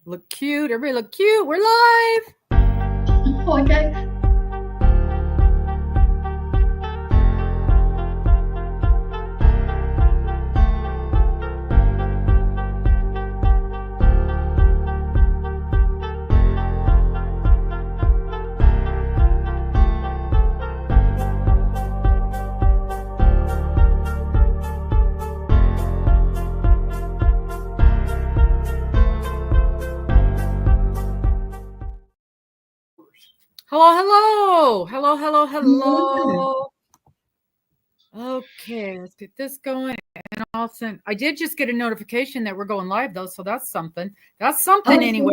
Look cute. Everybody look cute. We're live. Okay. Hello. Okay, let's get this going. And I did just get a notification that we're going live though, so that's something. Anyway.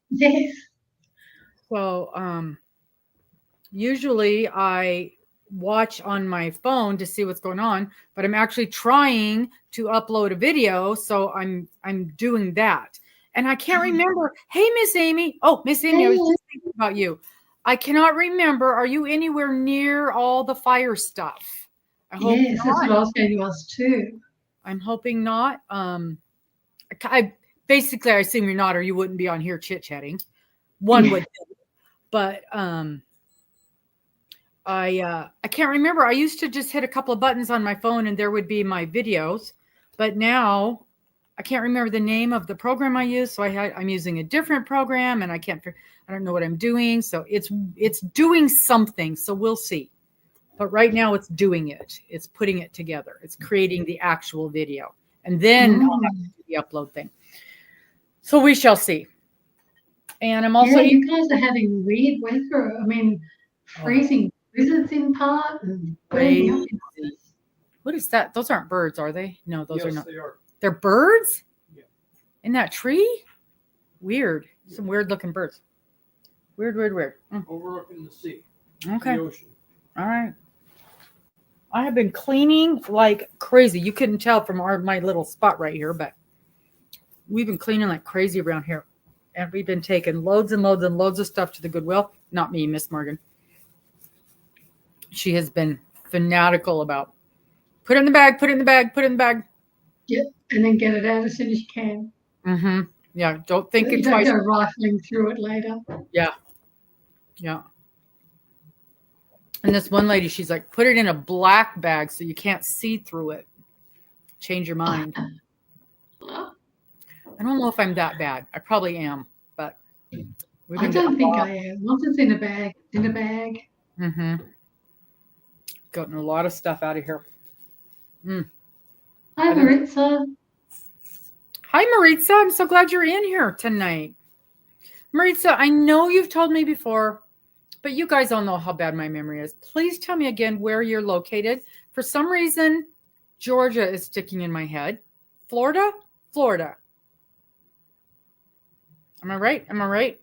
Yes. So usually I watch on my phone to see what's going on, but I'm actually trying to upload a video, so I'm doing that. And I can't remember. Hey, Miss Amy. Oh, Miss Amy, I was just thinking about you. I cannot remember. Are you anywhere near all the fire stuff? Yes, that's what I was going to ask too. I'm hoping not. I assume you're not, or you wouldn't be on here chit-chatting. One would, but I can't remember. I used to just hit a couple of buttons on my phone and there would be my videos, but now I can't remember the name of the program I use. So I'm using a different program and I don't know what I'm doing. So it's doing something. So we'll see. But right now it's doing it. It's putting it together. It's creating the actual video. And then I'll have to do the upload thing. So we shall see. And I'm also... you guys are having weird weather. I mean, freezing blizzards in part. Crazy. What is that? Those aren't birds, are they? No, those are not. They are. They're birds? Yeah. In that tree? Weird. Some weird looking birds. Weird. Over up in the sea. Okay. The ocean. All right. I have been cleaning like crazy. You couldn't tell from my little spot right here, but we've been cleaning like crazy around here. And we've been taking loads and loads and loads of stuff to the Goodwill. Not me, Miss Morgan. She has been fanatical about put it in the bag. Yep, and then get it out as soon as you can. Mm-hmm. Yeah, don't think it twice. Don't go rifling through it later. Yeah. And this one lady, she's like, put it in a black bag so you can't see through it. Change your mind. I don't know if I'm that bad. I probably am, but I don't think I am. Once it's in a bag, Mm-hmm. Gotten a lot of stuff out of here. Hi, Maritza. Hi, Maritza. I'm so glad you're in here tonight. Maritza, I know you've told me before, but you guys all know how bad my memory is. Please tell me again where you're located. For some reason, Georgia is sticking in my head. Florida? Am I right?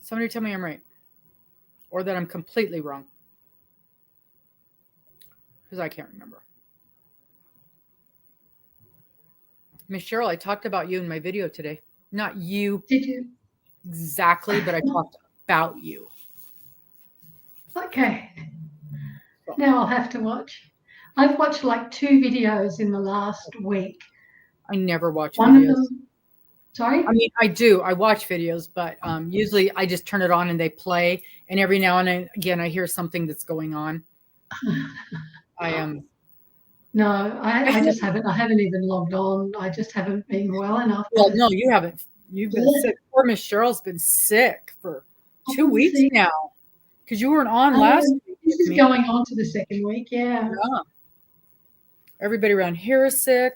Somebody tell me I'm right. Or that I'm completely wrong. Because I can't remember. Miss Cheryl, I talked about you in my video today. Not you. Did you? Exactly, but I talked about you. Okay. Now I'll have to watch. I've watched like 2 videos in the last week. I never watch One videos. of them. Sorry? I mean, I do. I watch videos, but usually I just turn it on and they play. And every now and again, I hear something that's going on. I am. No, I just haven't. I haven't even logged on. I just haven't been well enough. Well, no, you haven't. You've been sick. Poor Miss Cheryl's been sick for 2 weeks now. Because you weren't on last week. This is going on to the 2nd week, yeah. Everybody around here is sick.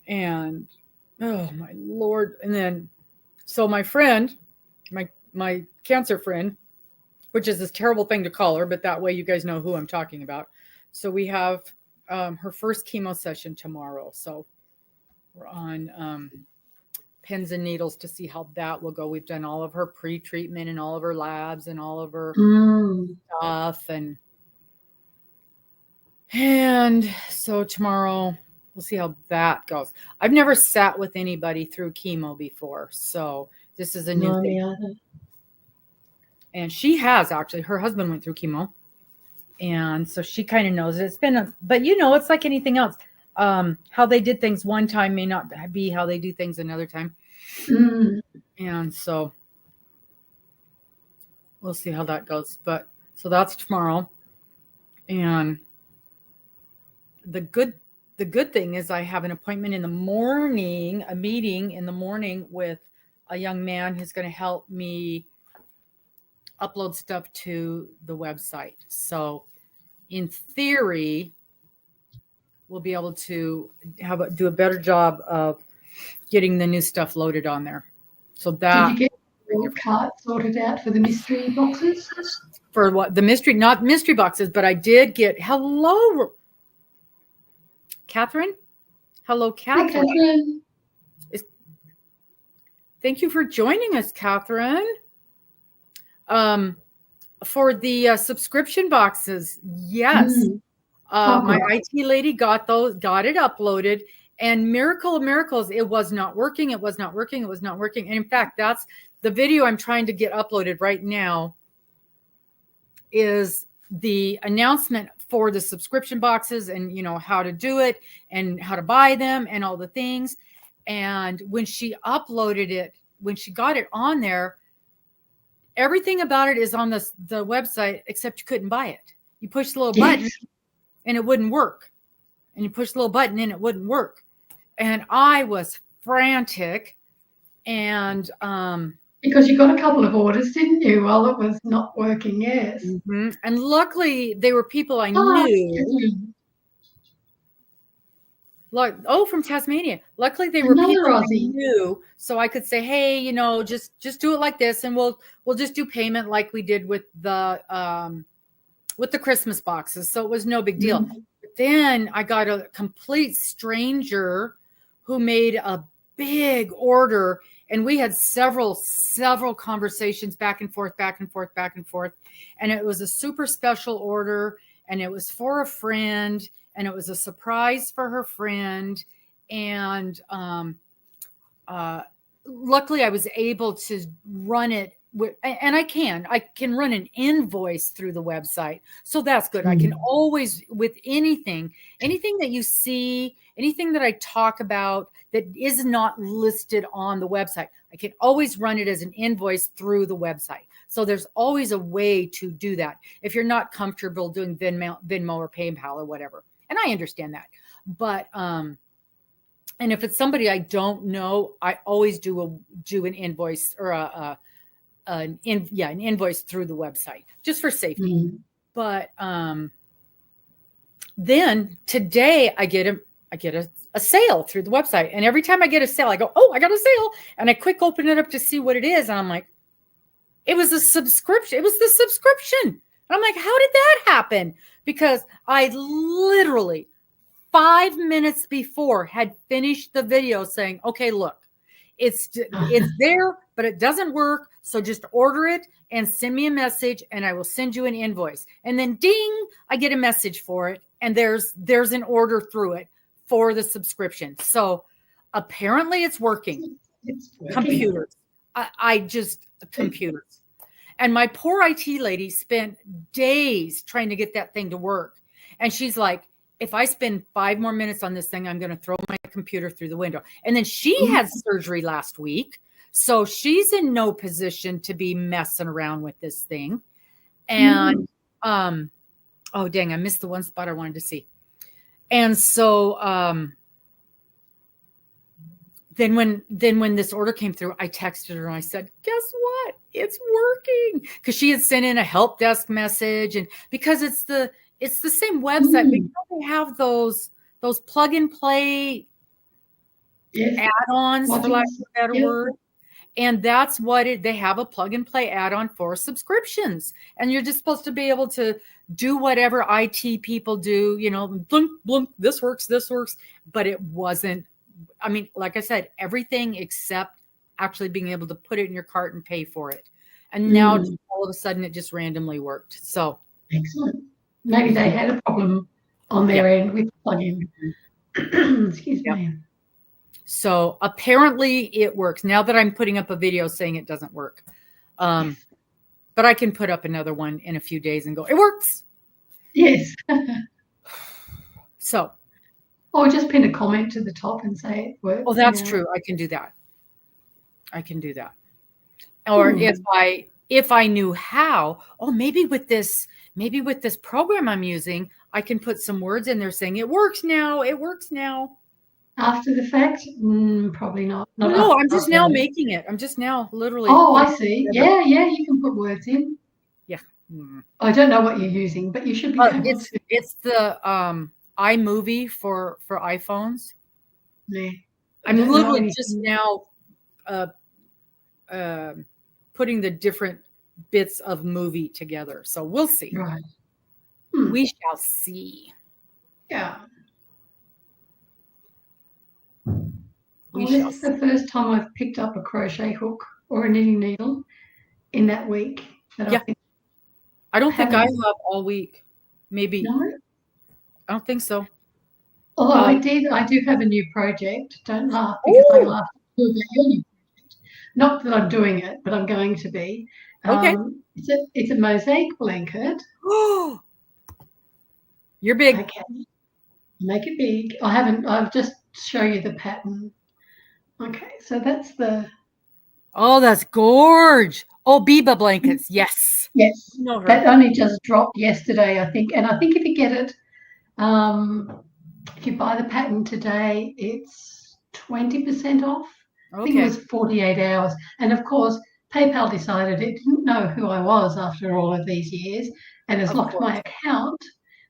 And, oh, my Lord. And then, so my friend, my cancer friend, which is this terrible thing to call her, but that way you guys know who I'm talking about. So we have her first chemo session tomorrow. So we're on pins and needles to see how that will go. We've done all of her pre-treatment and all of her labs and all of her stuff. And so tomorrow we'll see how that goes. I've never sat with anybody through chemo before. So this is a new thing. And she has actually, her husband went through chemo. And so she kind of knows it. It's been, but it's like anything else. How they did things one time may not be how they do things another time. Mm. And so we'll see how that goes. But so that's tomorrow. And the good thing is I have an appointment in the morning, a meeting in the morning with a young man who's going to help me upload stuff to the website. So in theory, we'll be able to do a better job of getting the new stuff loaded on there. So that, Did you get your cart sorted out for the mystery boxes? for what the mystery, not mystery boxes, but I did get, hello, Catherine. Hello, Hi, Catherine. Catherine. Thank you for joining us, Catherine. For the subscription boxes, yes. My IT lady got it uploaded, and miracle of miracles, it was not working. It was not working. It was not working. And in fact, that's the video I'm trying to get uploaded right now, is the announcement for the subscription boxes, and how to do it and how to buy them and all the things. And when she uploaded it, when she got it on there, everything about it is on the website, except you couldn't buy it. You push the little button and it wouldn't work. And you push the little button and it wouldn't work. And I was frantic. And because you got a couple of orders, didn't you, while it was not working? Yes. Mm-hmm. And luckily they were people I knew. From Tasmania. Luckily they were people I knew, so I could say, hey, just do it like this, and we'll just do payment like we did with the Christmas boxes. So it was no big deal. Mm-hmm. But then I got a complete stranger who made a big order, and we had several conversations back and forth, and it was a super special order, and it was for a friend. And it was a surprise for her friend. And luckily I was able to run it and I can run an invoice through the website. So that's good. Mm-hmm. I can always, with anything that you see, anything that I talk about that is not listed on the website, I can always run it as an invoice through the website. So there's always a way to do that if you're not comfortable doing Venmo or PayPal or whatever. And I understand that. But and if it's somebody I don't know, I always do an invoice or an invoice through the website just for safety. Mm-hmm. But then today I get a sale through the website, and every time I get a sale, I go, oh, I got a sale, and I quick open it up to see what it is, and I'm like, it was a subscription. It was the subscription. And I'm like, how did that happen? Because I literally 5 minutes before had finished the video saying, okay, look, it's there, but it doesn't work. So just order it and send me a message, and I will send you an invoice. And then ding, I get a message for it. And there's an order through it for the subscription. So apparently it's working. Computers. Computers. And my poor IT lady spent days trying to get that thing to work. And she's like, if I spend 5 more minutes on this thing, I'm going to throw my computer through the window. And then she had surgery last week. So she's in no position to be messing around with this thing. And, oh, dang, I missed the one spot I wanted to see. And so then when this order came through, I texted her and I said, guess what? It's working. Because she had sent in a help desk message, and because it's the same website, but they have those plug and play add-ons, for lack of a better word. And that's what they have, a plug and play add-on for subscriptions. And you're just supposed to be able to do whatever IT people do, blunk, blunk, this works. But it wasn't. I mean, like I said, everything except actually being able to put it in your cart and pay for it. And now all of a sudden it just randomly worked. So excellent. Maybe they had a problem on their end with plugin. Excuse me. So apparently it works. Now that I'm putting up a video saying it doesn't work. But I can put up another one in a few days and go, it works. Yes. So. Or just pin a comment to the top and say it works. Oh, that's true. I can do that. I can do that. Or Hmm. if I knew how, maybe with this program I'm using, I can put some words in there saying it works now. It works now. After the fact? Probably not. Oh, Not no, after I'm just I've now done it. making it. I'm just now literally Oh, putting I see. it together. Yeah, you can put words in. Yeah. Hmm. I don't know what you're using, but you should be able to. It's the iMovie for iPhones. Yeah. I I'm don't know literally just anything. now uh, uh, putting the different bits of movie together. So we'll see. Right. Hmm. We shall see. Yeah. We Well, shall this is see. the first time I've picked up a crochet hook or a knitting needle in that week that Yeah. I've been. I don't think I Haven't. have all week. Maybe. No. I don't think so. Although Um, I do have a new project. Don't laugh because I oh, laughed at your new project. Not that I'm doing it, but I'm going to be. okay. It's a mosaic blanket. Oh, you're big. Okay, make it big. I'll just show you the pattern. Okay, so that's the. Oh, that's gorge. Oh, Biba blankets. Yes. Yes, Know her. that only just dropped yesterday, I think. And I think if you get it, if you buy the pattern today, it's 20% off. I think it Okay. was 48 hours. And of course, PayPal decided it didn't know who I was after all of these years and has Of locked my course. account.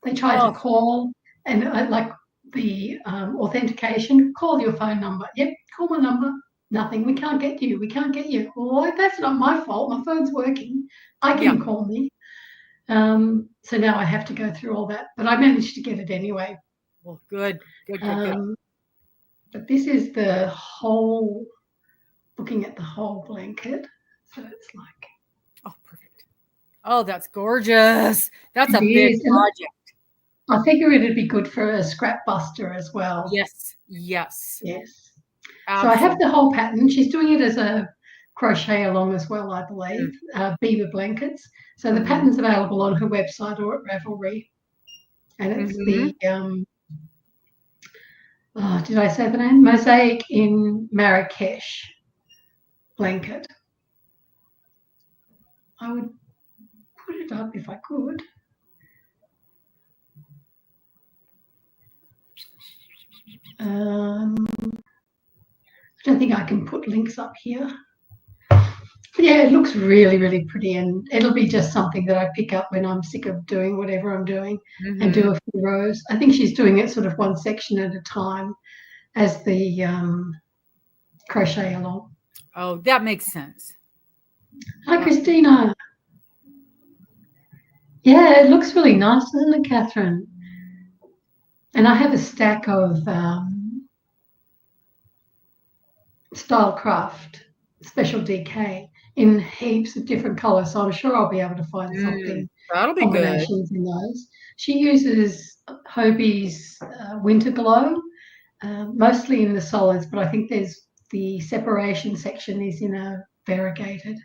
They tried to Oh, call and like the authentication, call your phone number. Yep, call my number. Nothing. We can't get you. We can't get you. Well, that's not my fault. My phone's working. I yeah. can call me. So now I have to go through all that, but I managed to get it anyway. Well, good. Good, good, good. But this is the whole, looking at the whole blanket. So it's like. Oh, perfect. Oh, that's gorgeous. That's a It big is. And project. I figure it'd be good for a scrap buster as well. Yes. Yes. Yes. So I have Absolutely. the whole pattern. She's doing it as a crochet along as well, I believe, Mm. beaver blankets. So the Mhm. pattern's available on her website or at Ravelry. And it's the, did I say the name? Mosaic in Marrakesh blanket. I would put it up if I could. I don't think I can put links up here. But yeah, it looks really, really pretty, and it'll be just something that I pick up when I'm sick of doing whatever I'm doing and do a few rows. I think she's doing it sort of one section at a time as the crochet along. Oh, that makes sense. Hi, Christina. Yeah, it looks really nice, doesn't it, Catherine? And I have a stack of Stylecraft Special DK in heaps of different colours, so I'm sure I'll be able to find something, That'll be good. combinations in those. She uses Hobie's Winter Glow, mostly in the solids, but I think there's the separation section is in a variegated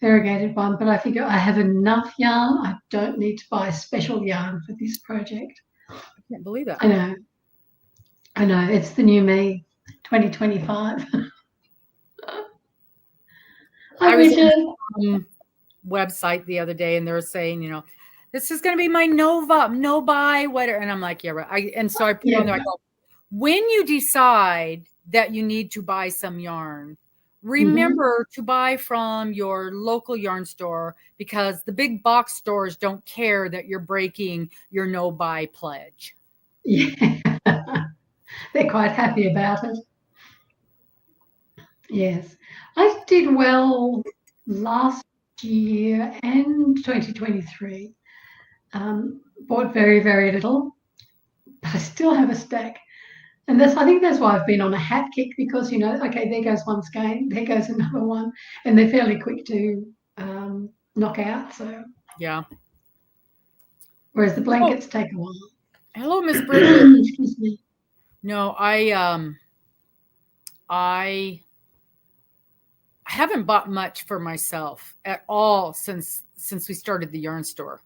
one, but I figure I have enough yarn. I don't need to buy special yarn for this project. I can't believe that. I know, it's the new me, 2025. I was on the website the other day and they were saying, this is going to be my no buy, whatever. And I'm like, yeah, right. So I put on there, I go, when you decide that you need to buy some yarn, remember to buy from your local yarn store because the big box stores don't care that you're breaking your no buy pledge. Yeah, they're quite happy about it. Yes, I did well last year and 2023. Bought very, very little, but I still have a stack. And I think that's why I've been on a hat kick because, okay, there goes one skein, there goes another one, and they're fairly quick to knock out. So yeah. Whereas the blankets take a while. Hello, Miss Bridget. Excuse me. No, I haven't bought much for myself at all since we started the yarn store.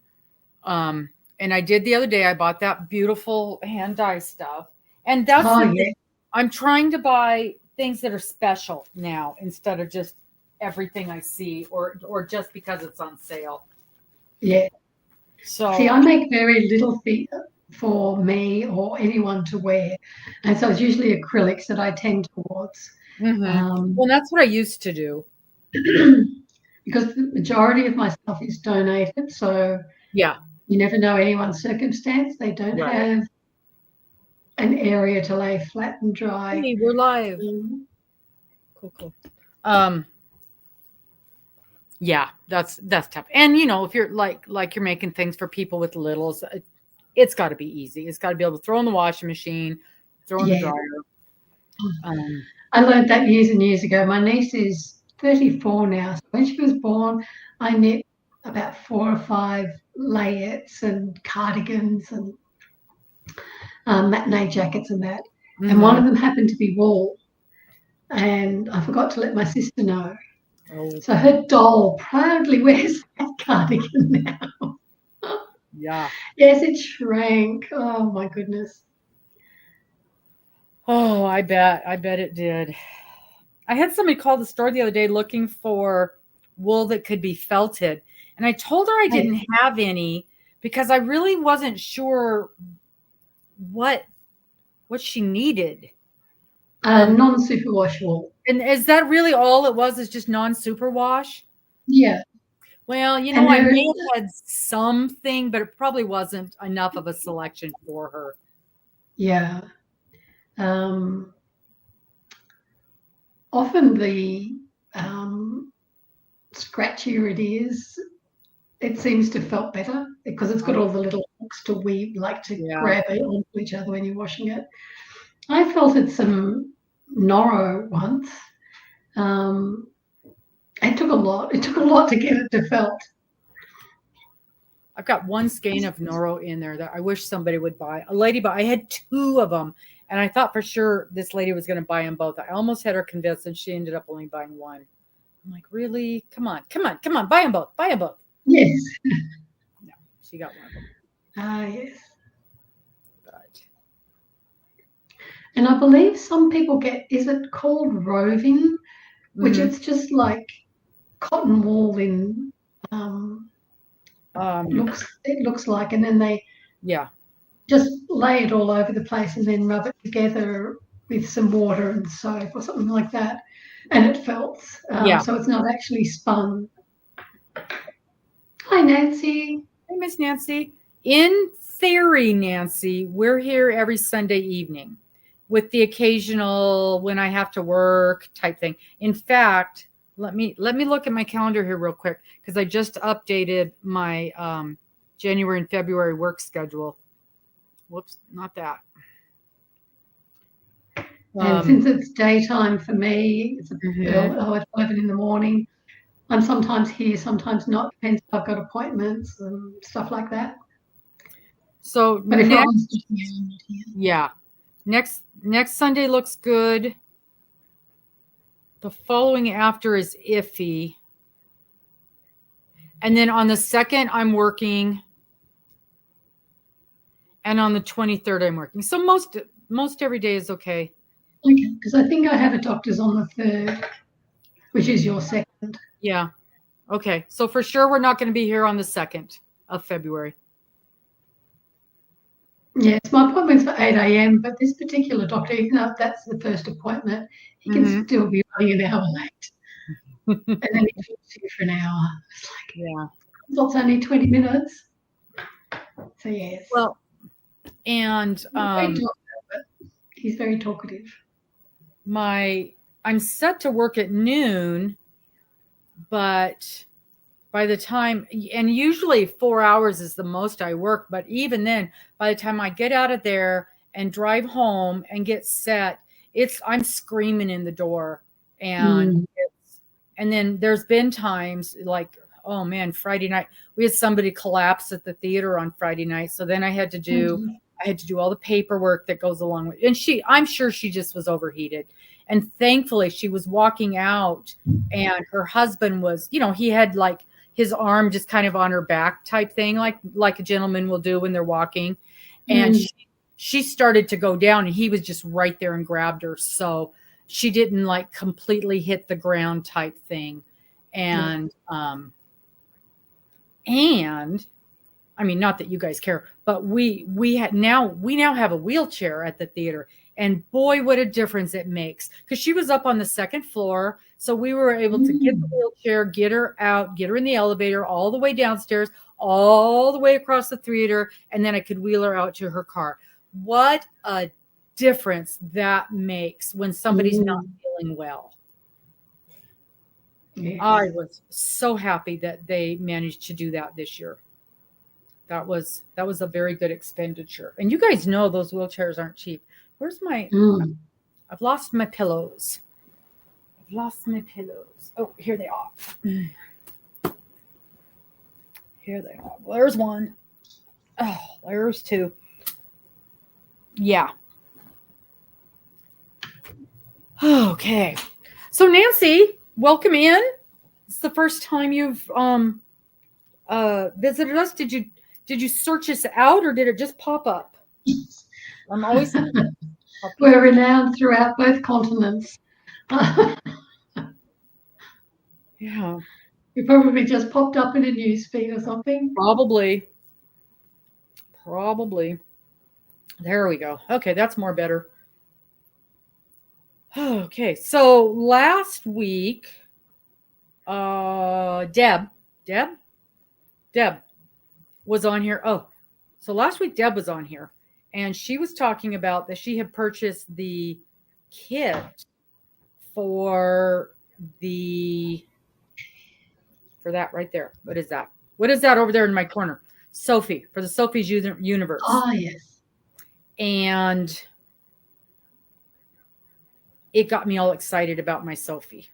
And I did the other day. I bought that beautiful hand dye stuff, and that's the thing. I'm trying to buy things that are special now instead of just everything I see or just because it's on sale. Yeah. So See, I make very little feet for me or anyone to wear. And so it's usually acrylics that I tend towards. well, that's what I used to do. Because the majority of my stuff is donated. So Yeah. you never know anyone's circumstance. They don't Right. have an area to lay flat and dry. Hey, we're live. Cool. Yeah, that's tough. And if you're like you're making things for people with littles, it's got to be easy. It's got to be able to throw in the washing machine, throw in the dryer. I learned that years and years ago. My niece is 34 now. So when she was born, I knit about 4 or 5 layettes and cardigans and matinee jackets and that. And one of them happened to be wool. And I forgot to let my sister know. Oh. So her doll proudly wears that cardigan now. Yeah. Yes, it shrank. Oh, my goodness. Oh, I bet it did. I had somebody call the store the other day looking for wool that could be felted. And I told her I didn't have any because I really wasn't sure what she needed. Non-superwash wool. And is that really all it was? Is just non-superwash? Yeah. Well, I may have had something, but it probably wasn't enough of a selection for her. Yeah. Often the scratchier it is, it seems to felt better because it's got all the little hooks to weave, grab it onto each other when you're washing it. I felted some Noro once. It took a lot. It took a lot to get it to felt. I've got one skein of Noro in there that I wish somebody would buy. A lady, but I had 2 of them, and I thought for sure this lady was going to buy them both. I almost had her convinced, and she ended up only buying one. I'm like, really? Come on, buy them both. Yes. No, she got one of them. Yes. But. And I believe some people get, is it called roving, which it's just like cotton wool in it looks like, and then they just lay it all over the place and then rub it together with some water and soap or something like that, and it felts. So it's not actually spun. Hi, Nancy. Hey, Miss Nancy. In theory, Nancy, we're here every Sunday evening with the occasional when I have to work type thing. In fact, let me look at my calendar here real quick because I just updated my January and February work schedule. Whoops, not that. And since it's daytime for me, it's it's 11 in the morning. I'm sometimes here, sometimes not. Depends if I've got appointments and stuff like that. So but if next Sunday looks good. The following after is iffy. And then on the 2nd, I'm working. And on the 23rd, I'm working. So most every day is okay. Okay, because I think I have a doctor's on the 3rd, which is your 2nd. Yeah. Okay. So for sure, we're not going to be here on the 2nd of February. Yes, my appointment's for 8 a.m., but this particular doctor, even though that's the first appointment, he can still be running an hour late. And then he talks to you for an hour. It's like, it's only 20 minutes. So, yes. Well, and he's very talkative. I'm set to work at noon, but by the time, and usually 4 hours is the most I work, but even then, by the time I get out of there and drive home and get set, I'm screaming in the door. And then there's been times like, oh man, Friday night, we had somebody collapse at the theater on Friday night. So then I had to do all the paperwork that goes along with it. And I'm sure she just was overheated. And thankfully she was walking out and her husband was, he had like his arm just kind of on her back type thing, like a gentleman will do when they're walking. And she started to go down and he was just right there and grabbed her. So she didn't like completely hit the ground type thing. And and I mean, not that you guys care, but we now have a wheelchair at the theater, and boy, what a difference it makes. Because she was up on the second floor, so we were able to get the wheelchair, get her out, get her in the elevator, all the way downstairs, all the way across the theater, and then I could wheel her out to her car. What a difference that makes when somebody's not feeling well. Yes. I was so happy that they managed to do that this year. That was a very good expenditure. And you guys know those wheelchairs aren't cheap. Where's my I've lost my pillows. Oh, here they are. Here they are. Well, there's one. Oh, there's two. Yeah. Okay. So Nancy, welcome in. It's the first time you've visited us. Did you search us out, or did it just pop up? I'm always We're renowned throughout both continents. Yeah. You probably just popped up in a news feed or something. Probably. There we go. Okay, that's more better. Okay, so last week, Deb was on here. Oh, so last week Deb was on here, and she was talking about that she had purchased the kit for that right there. What is that? What is that over there in my corner? Sophie, for the Sophie's Universe. Oh, yes. And it got me all excited about my Sophie.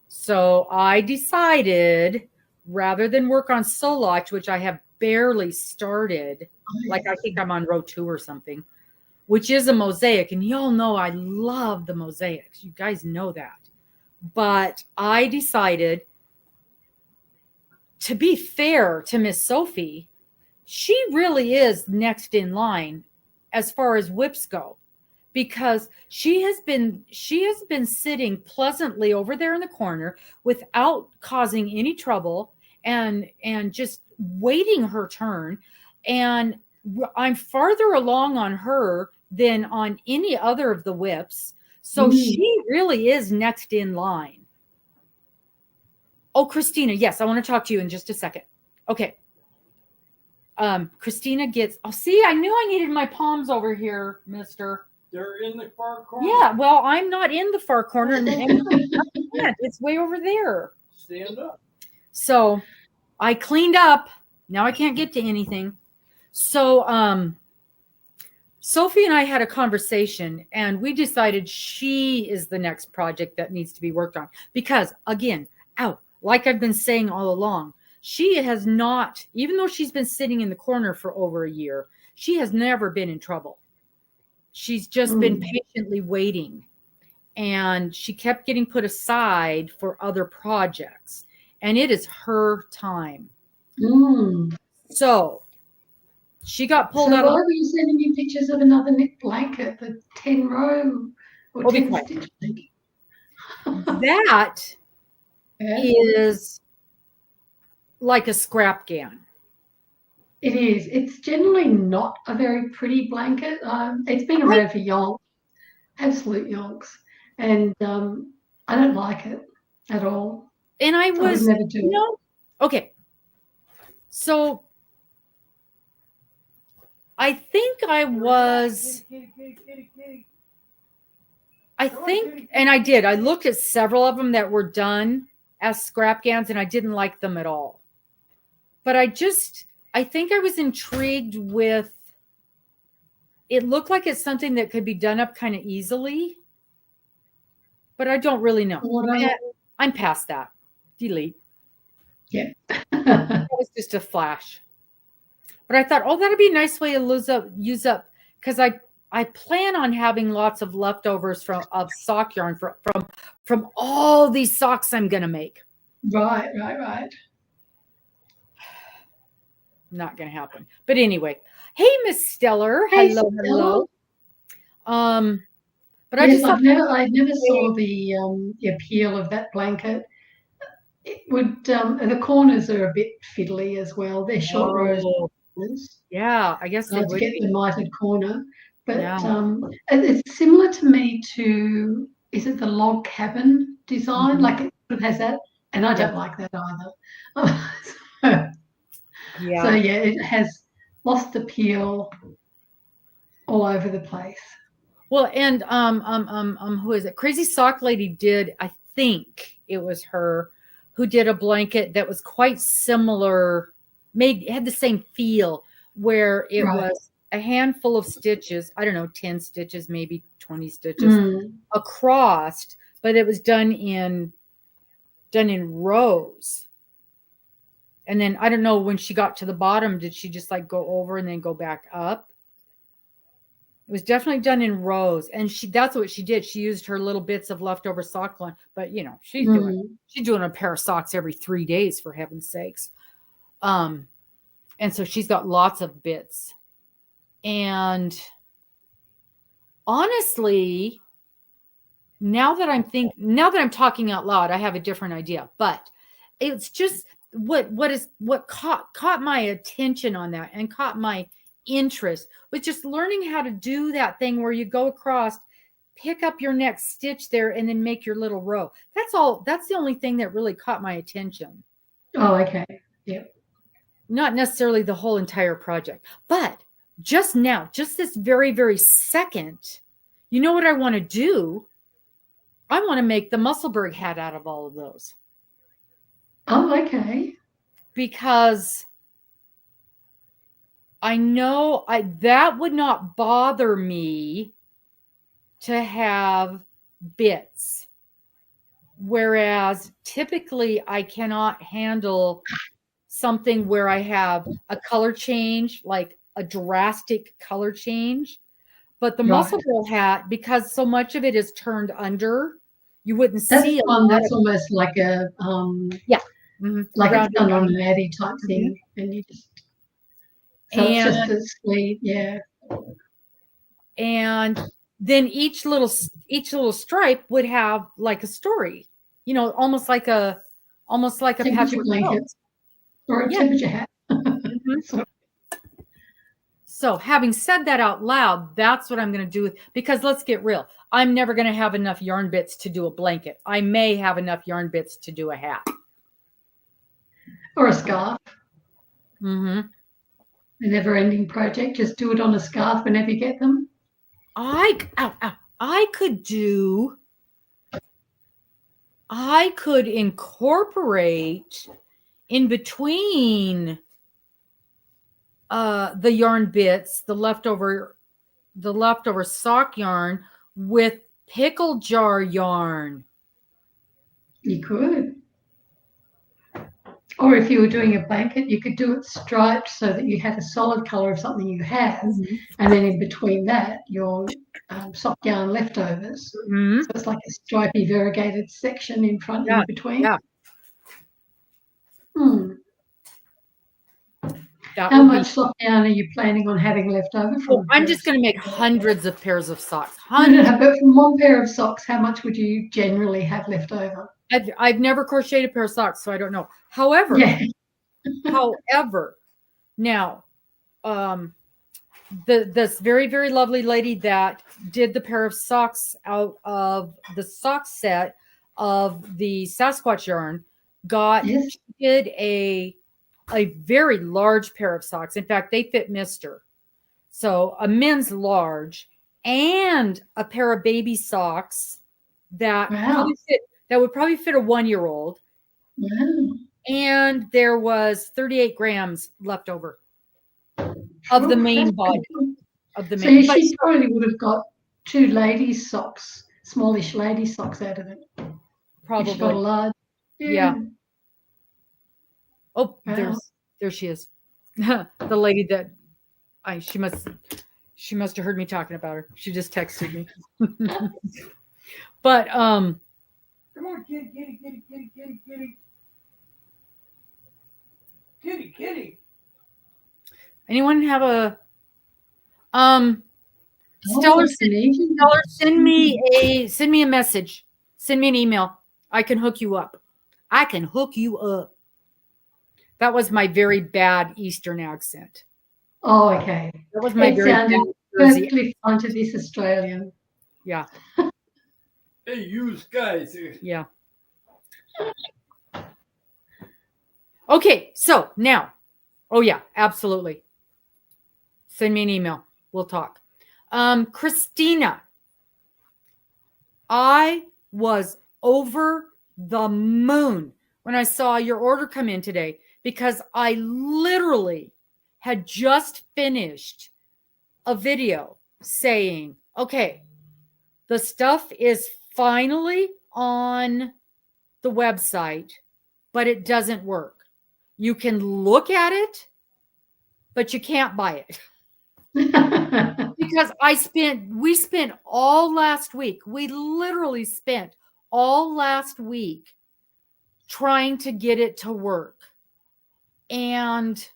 So I decided, rather than work on Solach, which I have barely started, like I think I'm on row 2 or something, which is a mosaic. And y'all know I love the mosaics. You guys know that. But I decided, to be fair to Miss Sophie, she really is next in line as far as whips go, because she has been sitting pleasantly over there in the corner without causing any trouble, and just waiting her turn. And I'm farther along on her than on any other of the whips. So she really is next in line. Oh, Christina, yes, I want to talk to you in just a second. Okay. Christina gets, oh, see, I knew I needed my palms over here, mister. They're in the far corner. Yeah, well, I'm not in the far corner. And it's way over there. Stand up. So I cleaned up. Now I can't get to anything. So Sophie and I had a conversation, and we decided she is the next project that needs to be worked on. Because, again, like I've been saying all along, she has not, even though she's been sitting in the corner for over a year, she has never been in trouble. She's just been patiently waiting. And she kept getting put aside for other projects. And it is her time. So she got pulled out. Why were you sending me pictures of another knit blanket, the 10 row or 10 stitch blanket? That is like a scrap gown. It is. It's generally not a very pretty blanket. It's been around for yonks, absolute yonks, and I don't like it at all. And I would never do it. Okay. So I think I did. I looked at several of them that were done as scrap gowns, and I didn't like them at all. But I think I was intrigued with, it looked like it's something that could be done up kind of easily, but I don't really know. I'm past that. Delete. Yeah. That was just a flash. But I thought, that'd be a nice way to use up, because I plan on having lots of leftovers of sock yarn from all these socks I'm gonna make. Right. Not gonna happen. But anyway, hey, Miss Stellar. Hey, hello. But But I Yes, just thought, I never saw the appeal of that blanket. It would the corners are a bit fiddly as well. They're short rows oh, corners, yeah, I guess they to would get be. the mitered corner. Yeah. But it's similar to me to, is it the log cabin design? Mhm. Like it has that, and I Yeah. don't like that either. So Yeah. yeah, it has lost appeal all over the place. Well, and who is it? Crazy Sock Lady did, I think it was her who did a blanket that was quite similar, had the same feel, where it Right. was a handful of stitches, I don't know, 10 stitches, maybe 20 stitches Mm. across, but it was done in rows. And then I don't know, when she got to the bottom, did she just like go over and then go back up? It was definitely done in rows, and that's what she did. She used her little bits of leftover sock line, but she's doing a pair of socks every 3 days, for heaven's sakes. And so she's got lots of bits. And honestly, now that I'm talking out loud, I have a different idea. But it's just what caught my attention on that and caught my interest was just learning how to do that thing where you go across, pick up your next stitch there, and then make your little row. That's all. That's the only thing that really caught my attention. Oh, okay. Yeah. Not necessarily the whole entire project, but just now, just this very, very second, you know what I want to do? I want to make the Musselburgh hat out of all of those. Oh, okay. Because I know that would not bother me to have bits. Whereas typically I cannot handle something where I have a color change, like a drastic color change. But the Right. Musselburgh hat, because so much of it is turned under, you wouldn't That's see a one lot that's of, almost like a like it's rounded done on down. an addy type thing, and you just it's just And a sleeve, yeah. and then each little stripe would have like a story, almost like a Temperature patchwork blanket quilt. or a Yeah. temperature hat. Mhm. So having said that out loud, that's what I'm going to do because let's get real. I'm never going to have enough yarn bits to do a blanket. I may have enough yarn bits to do a hat. Or a scarf. Mm-hmm. A never-ending project. Just do it on a scarf whenever you get them. I could incorporate in between the yarn bits, the leftover sock yarn with pickle jar yarn. You could. Or if you were doing a blanket, you could do it striped so that you had a solid color of something you have, and then in between that, your sock yarn leftovers. Mm-hmm. So it's like a stripy variegated section in front and in between. Yeah. How much sock yarn are you planning on having left over from? I'm just going to make hundreds of pairs of socks. No, but from one pair of socks, how much would you generally have left over? I've never crocheted a pair of socks, so I don't know. However, now, this very, very lovely lady that did the pair of socks out of the sock set of the Sasquatch yarn did a very large pair of socks. In fact, they fit Mr. So a men's large and a pair of baby socks that would probably fit a 1-year-old. Wow. And there was 38 grams left over of the main body. So she probably would have got 2 ladies' socks, smallish ladies' socks out of it. Probably. If she got a large. Yeah. Oh, wow. there she is. The lady that she must have heard me talking about her. She just texted me. But come on, kitty. Anyone have a Stellar, it's an easy Stellar, send me a message. Send me an email. I can hook you up. I can hook you up. That was my very bad Eastern accent. Oh, okay. That was my It very sounded bad Jersey. perfectly fine to this Australian. Yeah. Hey, you guys. Yeah. Okay, so now, oh yeah, absolutely. Send me an email. We'll talk. Christina, I was over the moon when I saw your order come in today because I literally had just finished a video saying, okay, the stuff is finally on the website, but it doesn't work. You can look at it, but you can't buy it. Because we spent all last week. We literally spent all last week trying to get it to work. And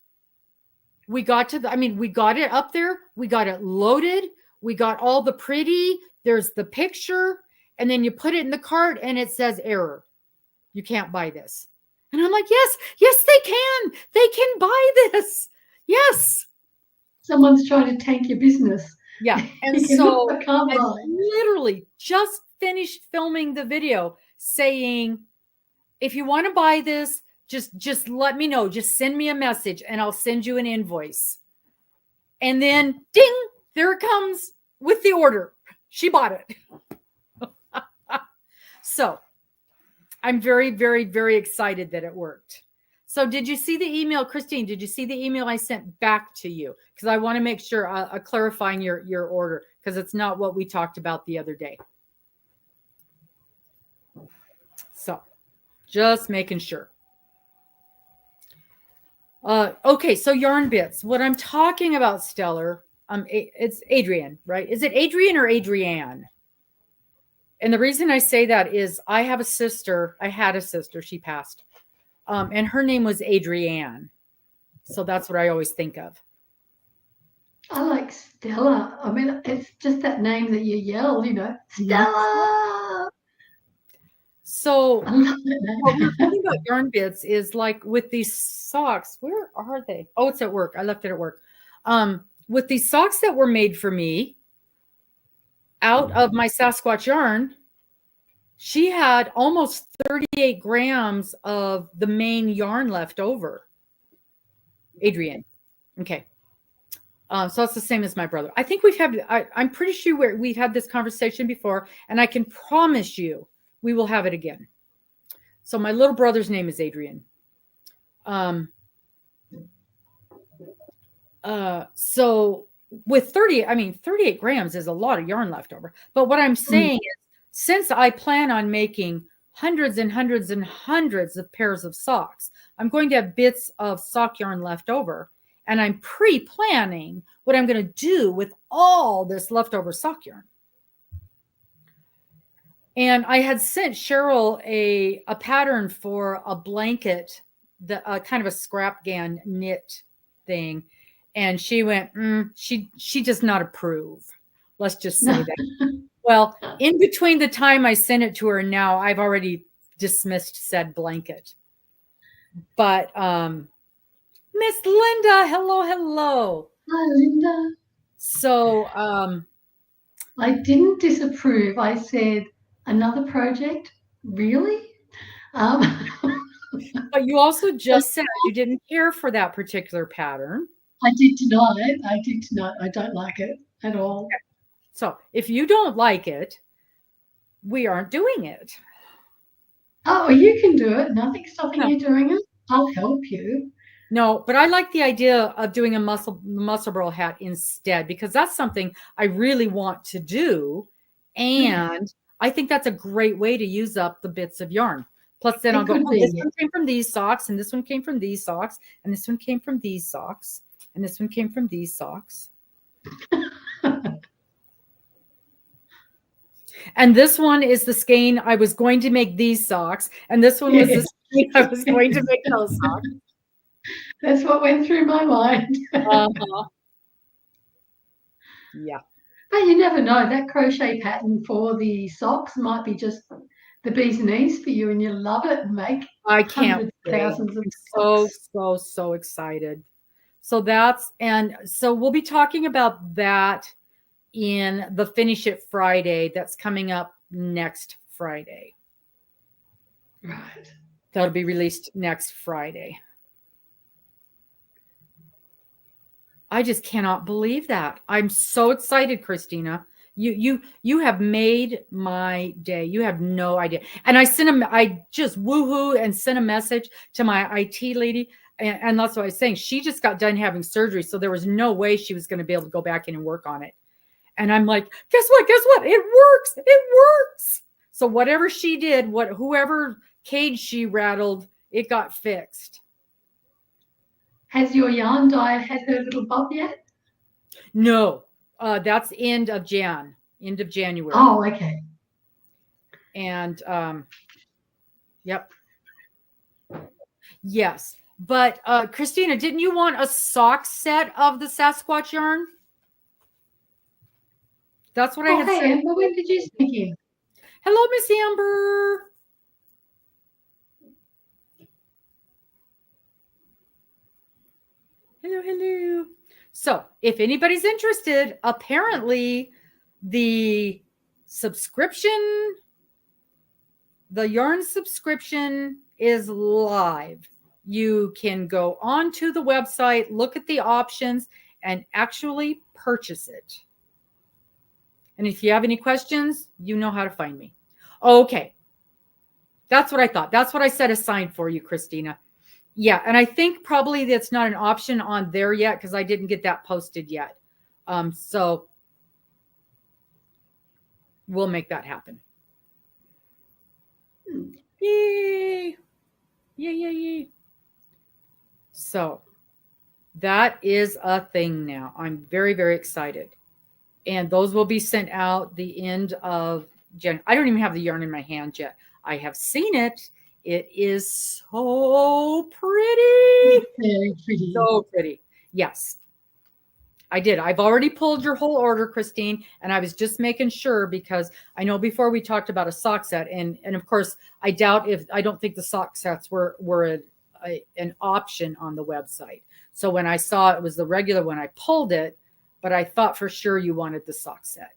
we got we got it up there. We got it loaded. We got all the pretty. There's the picture. And then you put it in the cart and it says error. You can't buy this. And I'm like, yes, they can. They can buy this. Yes. Someone's trying to tank your business. Yeah. And so I literally just finished filming the video saying, if you want to buy this, just let me know. Just send me a message and I'll send you an invoice. And then ding, there it comes with the order. She bought it. So I'm very, very, very excited that it worked. So did you see the email, Christine? Did you see the email I sent back to you? Because I want to make sure clarifying your order, because it's not what we talked about the other day. So just making sure. Okay, so yarn bits. What I'm talking about, Stellar, it's Adrienne, right? Is it Adrienne or Adrienne? And the reason I say that is I have a sister. I had a sister. She passed. And her name was Adrienne. So that's what I always think of. I like Stella. I mean, it's just that name that you yell, Stella. So what we're talking about yarn bits is like with these socks. Where are they? Oh, it's at work. I left it at work. With these socks that were made for me out of my Sasquatch yarn, she had almost 38 grams of the main yarn left over. Adrienne. Okay. So it's the same as my brother. I think I'm pretty sure we've had this conversation before, and I can promise you we will have it again. So my little brother's name is Adrienne. So with 38 grams is a lot of yarn left over. But what I'm saying is, since I plan on making hundreds and hundreds and hundreds of pairs of socks, I'm going to have bits of sock yarn left over. And I'm pre-planning what I'm going to do with all this leftover sock yarn. And I had sent Cheryl a pattern for a blanket, kind of a scrap gan knit thing. And she went, she does not approve. Let's just say that. Well, in between the time I sent it to her and now, I've already dismissed said blanket. But Miss Linda, hello. Hi, Linda. So I didn't disapprove. I said, another project? Really? But you also just said you didn't care for that particular pattern. I did tonight. I don't like it at all. Okay. So if you don't like it, we aren't doing it. Oh, you can do it. Nothing's stopping you doing it. I'll help you. No, but I like the idea of doing a muscle burl hat instead, because that's something I really want to do. And I think that's a great way to use up the bits of yarn. Plus then I'll go, this one came from these socks, and this one came from these socks, and this one came from these socks, and this one came from these socks. And this one is the skein I was going to make these socks, and this one was the skein I was going to make those socks. That's what went through my mind. Yeah. But you never know. That crochet pattern for the socks might be just the bee's knees for you, and you love it and make I can't hundreds, wait. thousands of I'm socks. so excited. So we'll be talking about that in the Finish It Friday that's coming up next Friday. Right. That'll be released next Friday. I just cannot believe that. I'm so excited, Christina. You have made my day. You have no idea. And I just woohoo and sent a message to my IT lady. And that's what I was saying. She just got done having surgery. So there was no way she was going to be able to go back in and work on it. And I'm like, guess what? Guess what? It works. It works. So whatever she did, whoever cage she rattled, it got fixed. Has your yarn dye had her little bob yet? No, that's end of January. Oh, okay. And yep. Yes. But Christina, didn't you want a sock set of the Sasquatch yarn? That's what I had said. Amber, when did you sneak in? Hello, Miss Amber. Hello. So if anybody's interested, apparently the yarn subscription is live. You can go onto the website, look at the options, and actually purchase it. And if you have any questions, you know how to find me. Okay. That's what I thought. That's what I set aside for you, Christina. Yeah, and I think probably that's not an option on there yet because I didn't get that posted yet. So we'll make that happen. Yay. Yay. So that is a thing now. I'm very, very excited. And those will be sent out the end of January. I don't even have the yarn in my hand yet. I have seen it. It is so pretty. Very pretty. So pretty. Yes, I did. I've already pulled your whole order, Christine, and I was just making sure because I know before we talked about a sock set, and of course, I don't think the sock sets were an option on the website. So when I saw it was the regular one, I pulled it, but I thought for sure you wanted the sock set.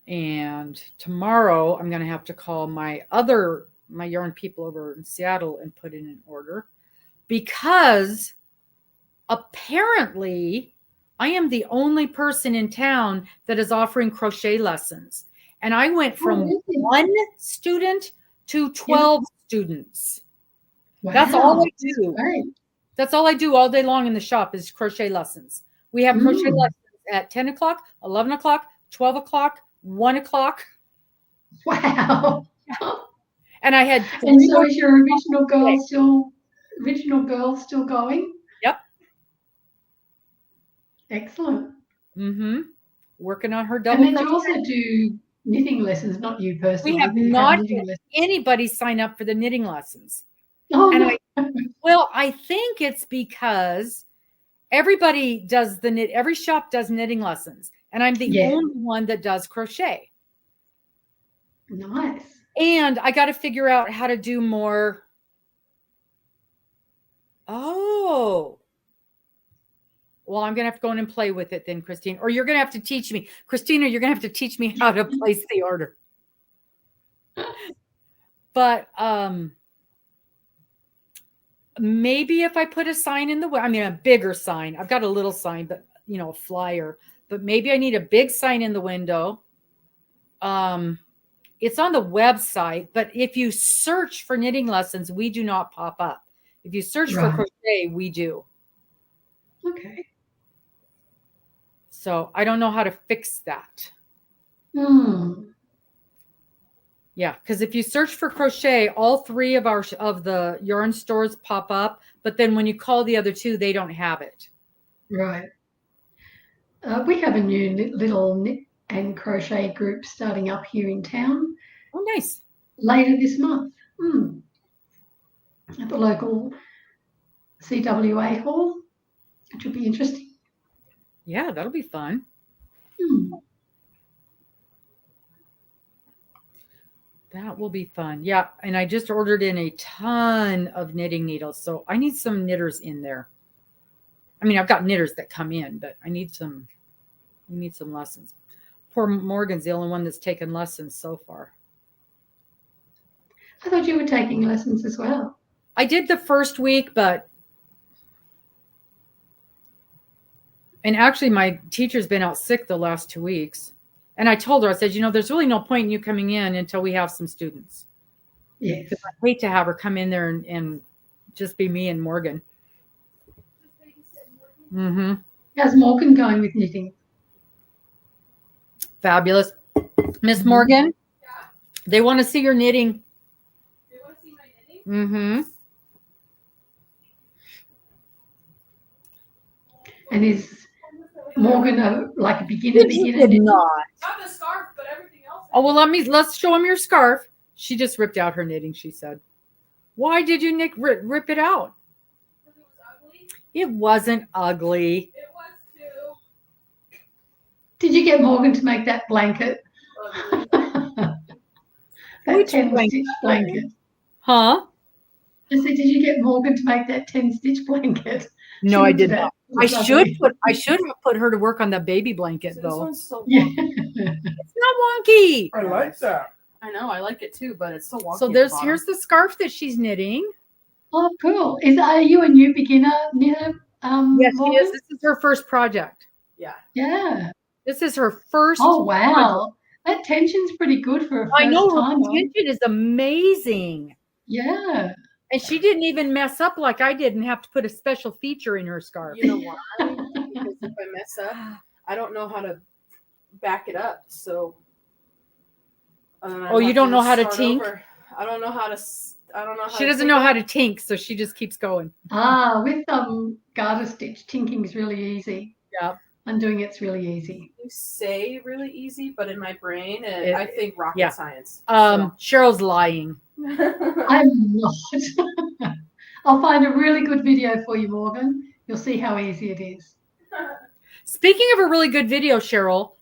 And tomorrow I'm going to have to call my yarn people over in Seattle and put in an order because apparently I am the only person in town that is offering crochet lessons. And I went from 1 student to 12 students. Wow, that's all I do. Great. That's all I do all day long in the shop is crochet lessons. We have crochet lessons at 10 o'clock, 11 o'clock, 12 o'clock, 1 o'clock. Wow. And I had. And so is your original girl still going? Yep. Excellent. Working on her double. And then you also do knitting lessons, not you personally. We have not had anybody sign up for the knitting lessons. Oh, and no. I think it's because everybody does every shop does knitting lessons. And I'm the only one that does crochet. Nice. And I got to figure out how to do more. Oh. Well, I'm going to have to go in and play with it then, Christine. Or you're going to have to teach me. Christina, you're going to have to teach me how to place the order. But maybe if I put a sign in a bigger sign. I've got a little sign, but a flyer. But maybe I need a big sign in the window. It's on the website, but if you search for knitting lessons, we do not pop up. If you search for crochet, we do. Okay. So I don't know how to fix that. Yeah, because if you search for crochet, all 3 of the yarn stores pop up, but then when you call the other 2, they don't have it. Right. We have a new little knit and crochet group starting up here in town. Oh, nice. Later this month at the local CWA haul, which will be interesting. Yeah, that'll be fun. That will be fun. Yeah, and I just ordered in a ton of knitting needles, so I need some knitters in there. I mean, I've got knitters that come in, but I need some. We need some lessons. Poor Morgan's the only one that's taken lessons so far. I thought you were taking lessons as well. I did the first week, and actually my teacher's been out sick the last 2 weeks. And I told her, I said, there's really no point in you coming in until we have some students. Yes. Because I hate to have her come in there and just be me and Morgan. Mm-hmm. How's Morgan going with knitting? Fabulous. Miss Morgan, they want to see your knitting. They want to see my knitting? Mm-hmm. And is Morgan like a beginner? You did not. Not the scarf, but everything else. Oh, well, let's show him your scarf. She just ripped out her knitting, she said. Why did you rip it out? Because it was ugly. It wasn't ugly. It was too. Did you get Morgan to make that blanket? Ugly. That Which 10-stitch blanket. Huh? I said, did you get Morgan to make that 10-stitch blanket? No, She I looked did at not. it. I It was should lovely. have put her to work on that baby blanket So this though. one's so Yeah. wonky. It's not wonky. I like that. I know, I like it too, but it's so wonky. So here's the scarf that she's knitting. Oh, cool. Are you a new beginner knitter? Yes, she Morgan? is. This is her first project. Yeah. Yeah. This is her first. Oh, wow. That tension's pretty good for a first I know her timer. tension is amazing. Yeah. And she didn't even mess up like I did and have to put a special feature in her scarf. You know why? Because if I mess up, I don't know how to back it up. So. Oh, you don't know how to tink? I don't know how to. I don't know how. She doesn't know how to tink, so she just keeps going. With garter stitch, tinking is really easy. Yeah. Undoing it's really easy. You say really easy, but in my brain, I think rocket yeah. science. Cheryl's lying. I'm not. I'll find a really good video for you, Morgan. You'll see how easy it is. Speaking of a really good video, Cheryl,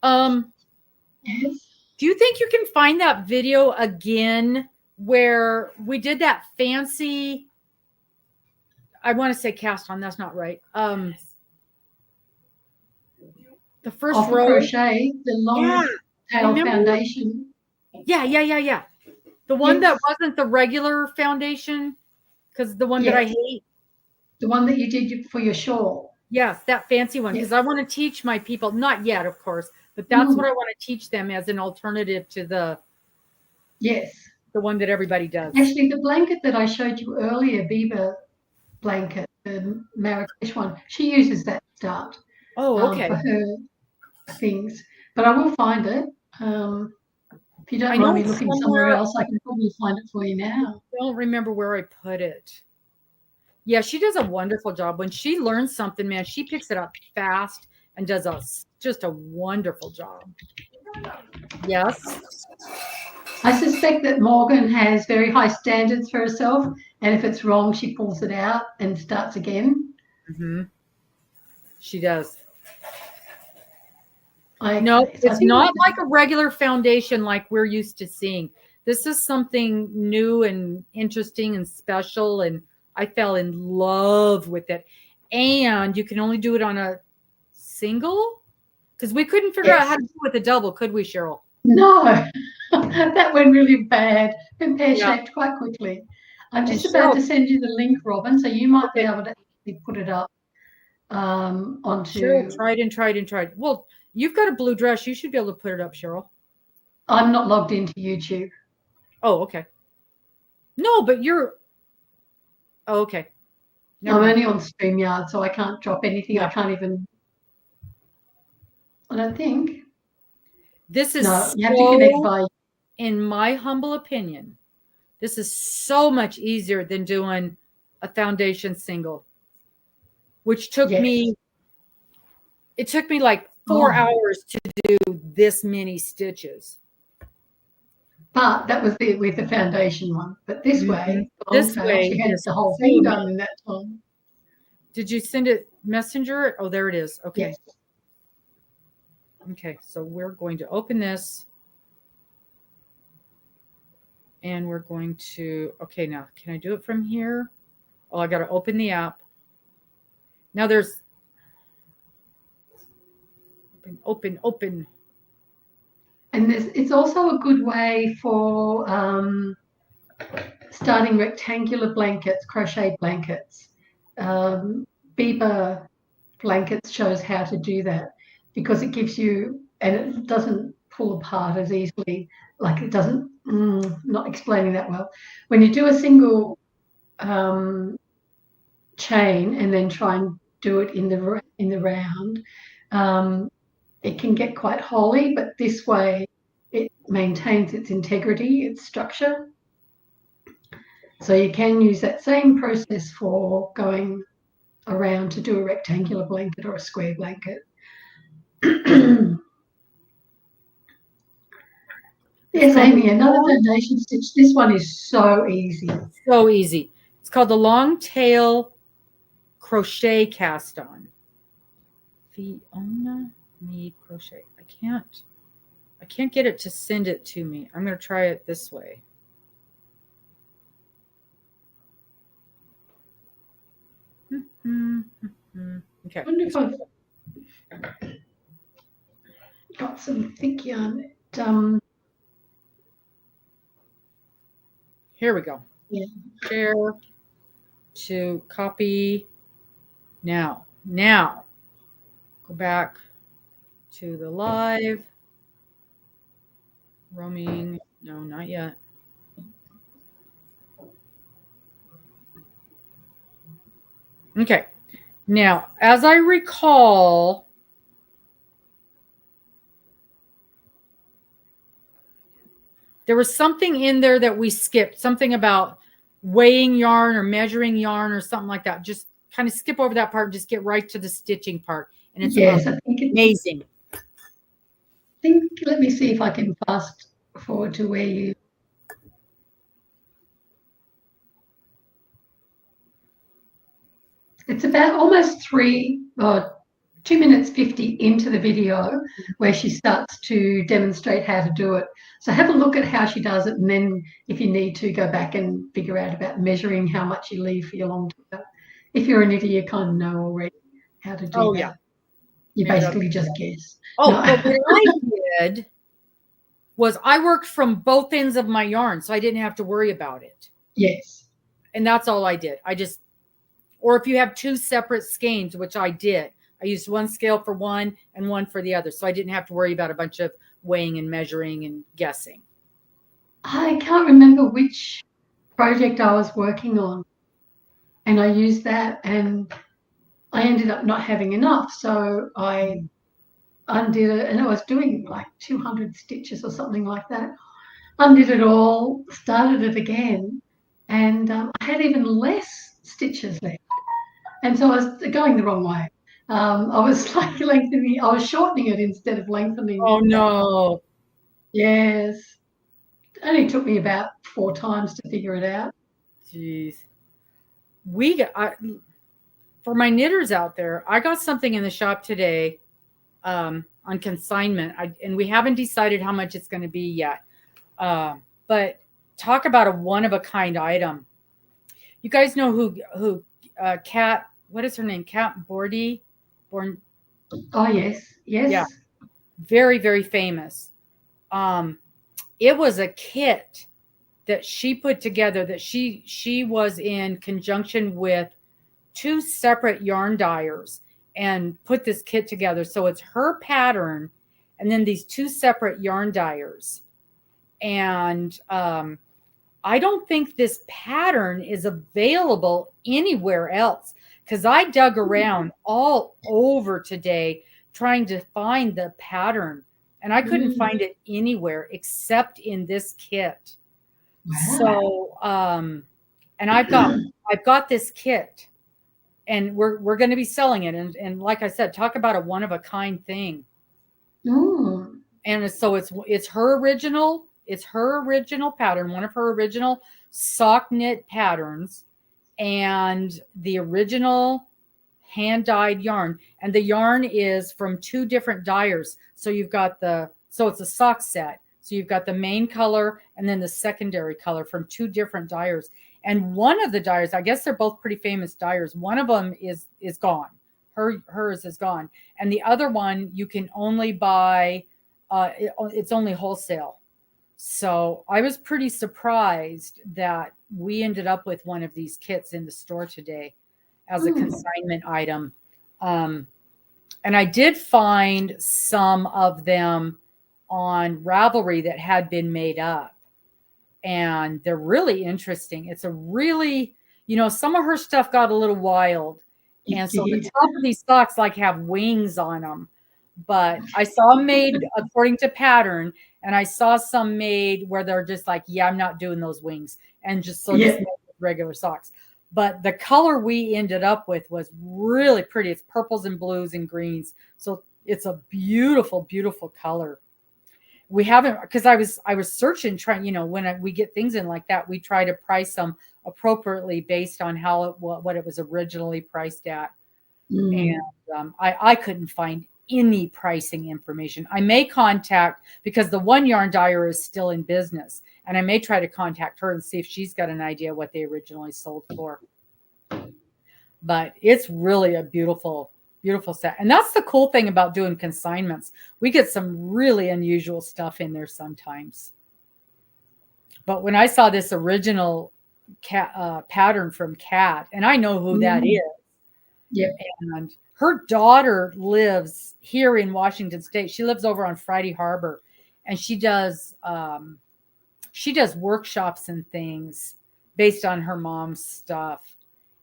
Yes. do you think you can find that video again where we did that fancy, I want to say cast on, that's not right. The first Off row. crochet, the long tail remember? foundation. Yeah. The one Yes. that wasn't the regular foundation, because the one that I Yes. hate. The one that you did for your shawl. Yes, that fancy one. Because I want to teach my people, not yet, of course, but that's what I want to teach them as an alternative to the Yes. one that everybody does. Actually, the blanket that I showed you earlier, Beaver blanket, the Marrakesh one, she uses that start Oh, okay. for her things. But I will find it. If you I don't know mind me it's looking somewhere. somewhere else, I can probably find it for you now. I don't remember where I put it. Yeah, she does a wonderful job. When she learns something, man, she picks it up fast and does just a wonderful job. Yes. I suspect that Morgan has very high standards for herself, and if it's wrong, she pulls it out and starts again. Mm-hmm. She does. Okay, No, so I it's think not like a regular foundation like we're used to seeing. This is something new and interesting and special, and I fell in love with it. And you can only do it on a single, because we couldn't figure out how to do it with a double, could we, Cheryl? No, that went really bad and pear-shaped quite quickly. I'm just about to send you the link, Robbin, so you might be able to actually put it up onto... Cheryl tried. Well, you've got a blue dress. You should be able to put it up, Cheryl. I'm not logged into YouTube. Oh, okay. No, but you're... Oh, okay. I'm only on StreamYard, so I can't drop anything. Yeah. I can't even... I don't think. This is No, you have to connect by... in my humble opinion, this is so much easier than doing a foundation single, which took me, it took me like 4 hours to do this many stitches. But that was with the foundation one. But this way, This way she had is the whole so thing nice. done in that time. Did you send it messenger? Oh, there it is. Okay. Yes. Okay, so we're going to open this. And we're going to, okay, now can I do it from here? Oh, I got to open the app. Now there's open. And it's also a good way for starting rectangular blankets, crochet blankets. Biba blankets shows how to do that because it gives you, and it doesn't pull apart as easily, like it doesn't, not explaining that well. When you do a single chain and then try and do it in the round, it can get quite holey, but this way it maintains its integrity, its structure. So you can use that same process for going around to do a rectangular blanket or a square blanket. Yes, Amy, another foundation stitch. This one is so easy. So easy. It's called the long tail crochet cast on. Fiona Mead crochet. I can't get it to send it to me. I'm going to try it this way. Okay. I wonder if I've got some thick yarn. Here we go. Yeah. Share to copy. Now, go back to the live. Roaming. No, not yet. Okay. Now, as I recall, there was something in there that we skipped, something about weighing yarn or measuring yarn or something like that. Just kind of skip over that part and just get right to the stitching part. And it's yes, I think it's amazing. Let me see if I can fast forward to where you. It's about almost 2 minutes 50 into the video where she starts to demonstrate how to do it. So have a look at how she does it, and then if you need to, go back and figure out about measuring how much you leave for your long tail. If you're a knitter, you kind of know already how to do that. Yeah. You basically just guess. Oh, No. but what I did was I worked from both ends of my yarn, so I didn't have to worry about it. Yes. And that's all I did. Or if you have two separate skeins, which I did, I used one scale for one and one for the other. So I didn't have to worry about a bunch of weighing and measuring and guessing. I can't remember which project I was working on, and I used that, and I ended up not having enough. So I undid it, and I was doing like 200 stitches or something like that. Undid it all, started it again, and I had even less stitches left. And so I was going the wrong way. I was like I was shortening it instead of lengthening. Oh, no. Yes. It only took me about 4 times to figure it out. Jeez. For my knitters out there, I got something in the shop today on consignment, and we haven't decided how much it's going to be yet. But talk about a one-of-a-kind item. You guys know who Kat, what is her name? Kat Bordy? Oh, yes. Yeah. Very, very famous. It was a kit that she put together that she was in conjunction with 2 separate yarn dyers and put this kit together. So it's her pattern and then these 2 separate yarn dyers. And I don't think this pattern is available anywhere else, because I dug around all over today trying to find the pattern, and I couldn't find it anywhere except in this kit. Wow. So, and I've got this kit, and we're going to be selling it. And like I said, talk about a one-of-a-kind thing. And so it's her original. It's her original pattern, one of her original sock knit patterns, and the original hand-dyed yarn, and the yarn is from 2 different dyers. So you've got so it's a sock set. So you've got the main color and then the secondary color from 2 different dyers. And one of the dyers, I guess they're both pretty famous dyers. One of them is gone. Hers is gone. And the other one you can only buy, it's only wholesale. So I was pretty surprised that we ended up with one of these kits in the store today as a consignment item. And I did find some of them on Ravelry that had been made up. And they're really interesting. It's a really, some of her stuff got a little wild. And so the top of these socks like have wings on them. But I saw them made according to pattern, and I saw some made where they're just like, yeah, I'm not doing those wings, and just just made regular socks. But the color we ended up with was really pretty. It's purples and blues and greens, so it's a beautiful, beautiful color. We haven't, because I was searching, trying, when we get things in like that, we try to price them appropriately based on what it was originally priced at, and I couldn't find any pricing information. I may contact, because the one yarn dyer is still in business, and I may try to contact her and see if she's got an idea what they originally sold for. But it's really a beautiful, beautiful set. And that's the cool thing about doing consignments. We get some really unusual stuff in there sometimes. But when I saw this original pattern from Kat, and I know who that is. Yep. And her daughter lives here in Washington State. She lives over on Friday Harbor, and she does workshops and things based on her mom's stuff.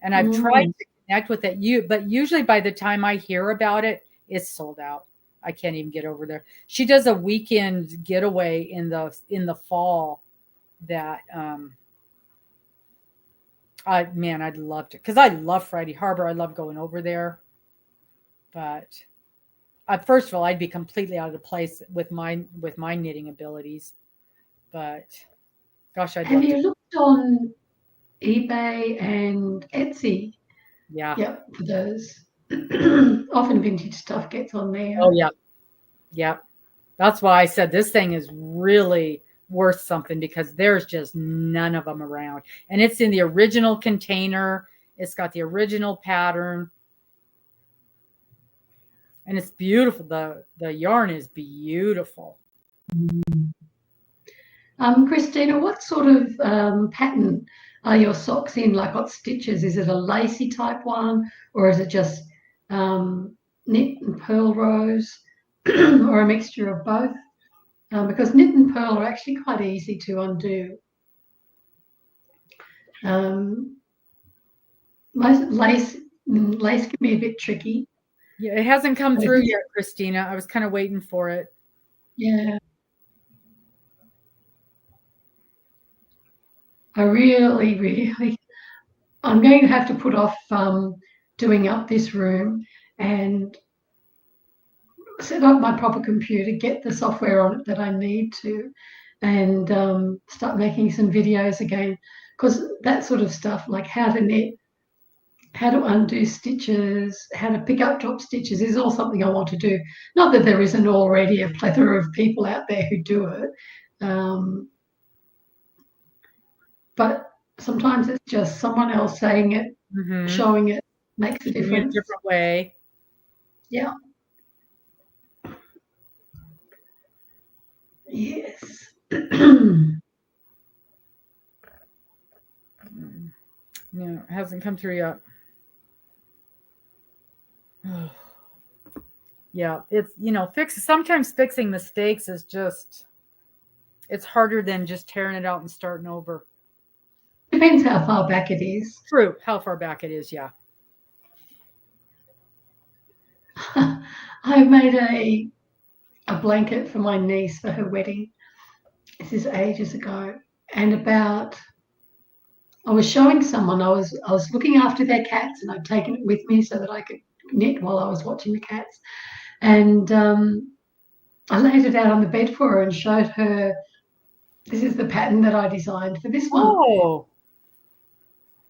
And I've tried to connect with it, but usually by the time I hear about it, it's sold out. I can't even get over there. She does a weekend getaway in the fall that I'd love to, because I love Friday Harbor. I love going over there. But first of all, I'd be completely out of place with my knitting abilities. But gosh, Have you looked on eBay and Etsy? Yeah. Yep, for those. Often vintage stuff gets on there. Oh, yeah. Yep. That's why I said this thing is really worth something, because there's just none of them around. And it's in the original container. It's got the original pattern. And it's beautiful. The yarn is beautiful. Christina, what sort of pattern are your socks in? Like, what stitches? Is it a lacy type one, or is it just knit and purl rows, or a mixture of both? Because knit and purl are actually quite easy to undo. Most lace can be a bit tricky. Yeah, it hasn't come through yet, Christina. I was kind of waiting for it. Yeah. I really, I'm going to have to put off doing up this room and set up my proper computer, get the software on it that I need to, and start making some videos again, because that sort of stuff, like how to knit, how to undo stitches, how to pick up drop stitches, is all something I want to do. Not that there isn't already a plethora of people out there who do it, but sometimes it's just someone else saying it, showing it, makes a difference. In a different way. Yeah. Yes. No, it hasn't come through yet. Yeah, it's, sometimes fixing mistakes is just, it's harder than just tearing it out and starting over. Depends how far back it is. True, how far back it is, yeah. I made a blanket for my niece for her wedding. This is ages ago. And I was showing someone, I was looking after their cats, and I'd taken it with me so that I could knit while I was watching the cats. And I laid it out on the bed for her and showed her, this is the pattern that I designed for this one. Oh.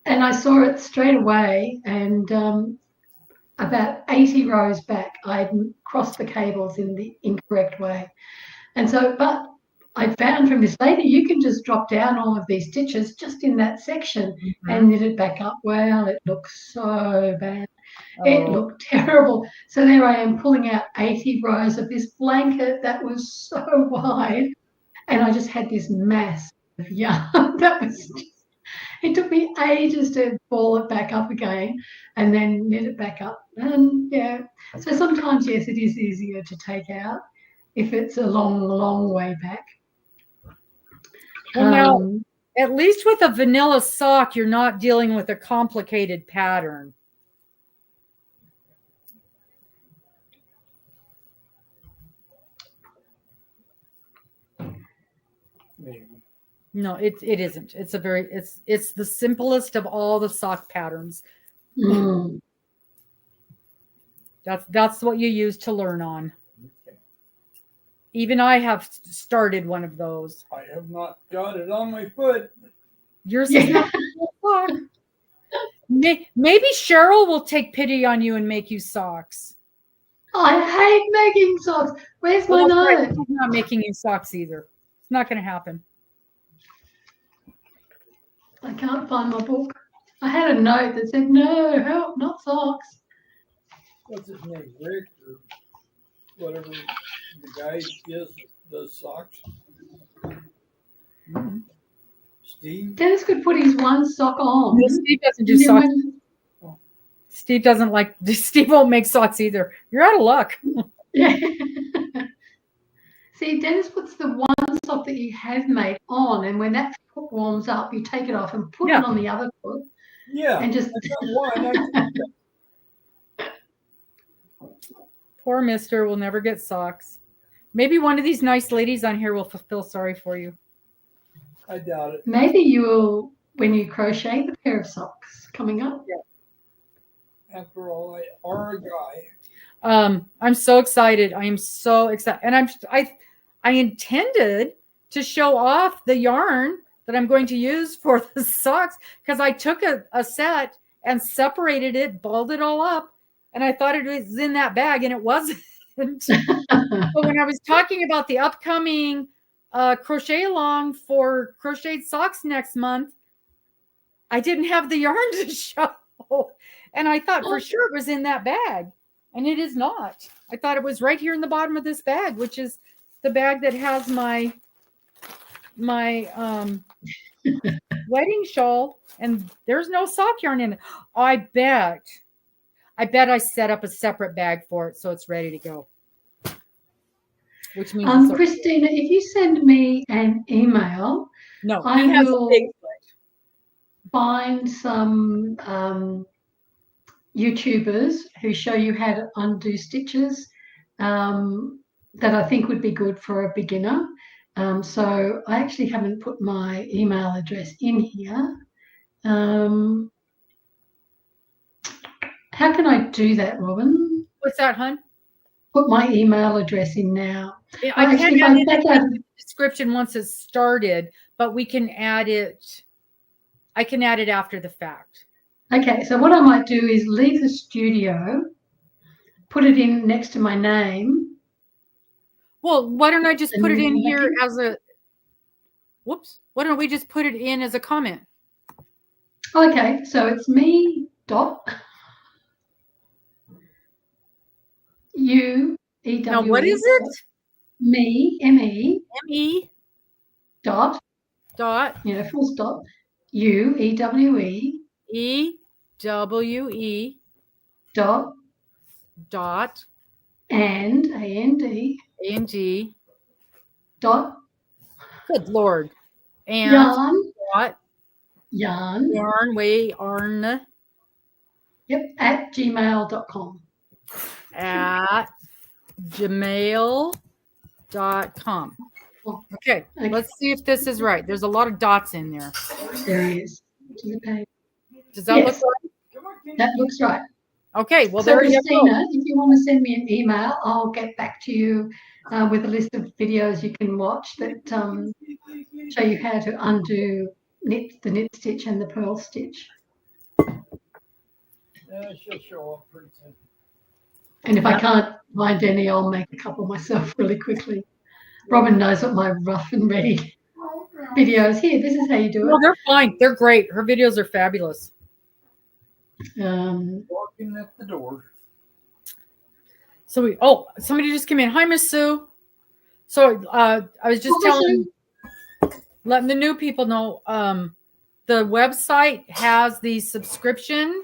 And I saw it straight away, and about 80 rows back, I had crossed the cables in the incorrect way. And so, but I found from this lady, you can just drop down all of these stitches just in that section and knit it back up. Well, it looks so bad. It looked terrible. So there I am pulling out 80 rows of this blanket that was so wide. And I just had this mass of yarn. That was just, it took me ages to ball it back up again and then knit it back up. And yeah, so sometimes, yes, it is easier to take out if it's a long, long way back. Well, now, at least with a vanilla sock, you're not dealing with a complicated pattern. Maybe. No, it isn't. It's a very it's the simplest of all the sock patterns. Mm. That's what you use to learn on. Even I have started one of those. I have not got it on my foot. Yours is not a sock. Maybe Cheryl will take pity on you and make you socks. I hate making socks. Where's my Well, note? she's not making you socks either. It's not going to happen. I can't find my book. I had a note that said, no, help, not socks. What's his name? Rick or whatever the guy does socks. Mm-hmm. Steve? Dennis could put his one sock on. No, Steve doesn't do socks. Steve doesn't like. Steve won't make socks either. You're out of luck. Yeah. See, Dennis puts the one sock that you have made on, and when that foot warms up, you take it off and put it on the other foot. Yeah. And just Poor Mister will never get socks. Maybe one of these nice ladies on here will feel sorry for you. I doubt it. Maybe you will when you crochet the pair of socks coming up. Yeah. After all, I are a guy. I'm so excited. I am so excited, and I intended to show off the yarn that I'm going to use for the socks because I took a set and separated it, balled it all up, and I thought it was in that bag, and it wasn't. But when I was talking about the upcoming crochet along for crocheted socks next month, I didn't have the yarn to show, and I thought for sure it was in that bag, and it is not. I thought it was right here in the bottom of this bag, which is the bag that has my wedding shawl, and there's no sock yarn in it. I bet I set up a separate bag for it so it's ready to go. Which means Christina, if you send me an email, no, I he has will a big foot. Find some YouTubers who show you how to undo stitches that I think would be good for a beginner. So I actually haven't put my email address in here. How can I do that, Robbin? What's that, hon? Put my email address in now. I can add it in the description once it's started, but we can add it. I can add it after the fact. Okay, so what I might do is leave the studio, put it in next to my name. Well, why don't I just put it in here as a, whoops, why don't we just put it in as a comment? Okay, so it's me dot U-E-W-E. Now, what is it? Me, M-E. M-E. Dot. Dot. Full stop. U-E-W-E. E-W-E. Dot. Dot. And, A-N-D. A-N-D. Dot. Good Lord. And. Yarn. Dot. Yarn. Yarn. Yep, at gmail.com. At gmail.com. Okay, let's see if this is right. There's a lot of dots in there. There he is. To the page. Does that look right? That looks right. Okay, well, so there you Christina, go. if you want to send me an email, I'll get back to you with a list of videos you can watch that show you how to undo the knit stitch and the purl stitch. Yeah, she'll show up pretty soon. And if I can't find any, I'll make a couple myself really quickly. Robbin knows what my rough and ready videos. Here, this is how you do No, it. they're fine. They're great. Her videos are fabulous. Walking at the door. So somebody just came in. Hi, Miss Sue. So I was just letting the new people know, the website has the subscription.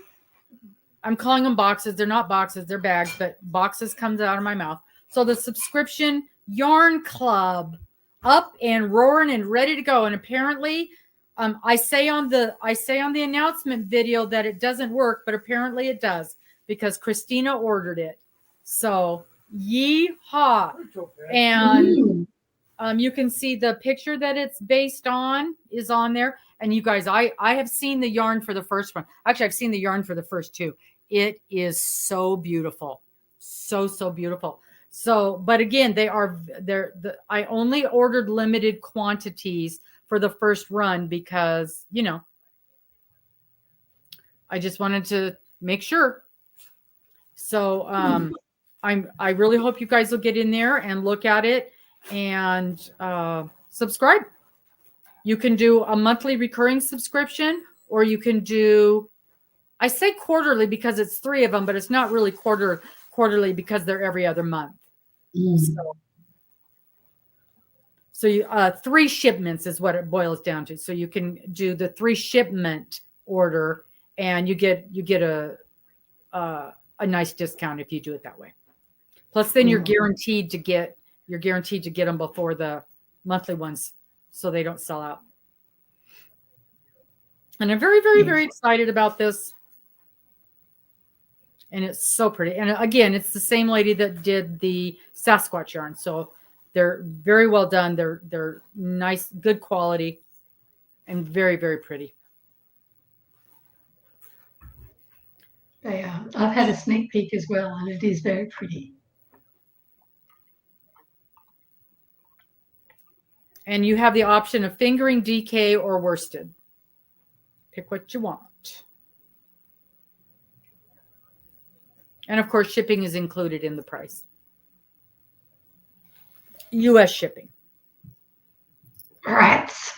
I'm calling them boxes. They're not boxes, they're bags, but boxes comes out of my mouth. So the subscription yarn club up and roaring and ready to go. And apparently, I say on the announcement video that it doesn't work, but apparently it does because Christina ordered it. So yeehaw. And you can see the picture that it's based on is on there. And you guys, I have seen the yarn for the first one. Actually, I've seen the yarn for the first two. It is so beautiful. So beautiful. So, but again, I only ordered limited quantities for the first run because, you know, I just wanted to make sure. So, I really hope you guys will get in there and look at it and subscribe. You can do a monthly recurring subscription, or you can do, I say quarterly because it's 3 of them, but it's not really quarterly because they're every other month. So you 3 shipments is what it boils down to. So you can do the 3 shipment order, and you get a nice discount if you do it that way. Plus, then you're guaranteed to get them before the monthly ones, so they don't sell out. And I'm very excited about this. And it's so pretty. And again, it's the same lady that did the Sasquatch yarn. So they're very well done. They're nice, good quality, and very pretty. They are. I've had a sneak peek as well, and it is very pretty. And you have the option of fingering, DK, or worsted. Pick what you want. And of course, shipping is included in the price. US shipping. Rats.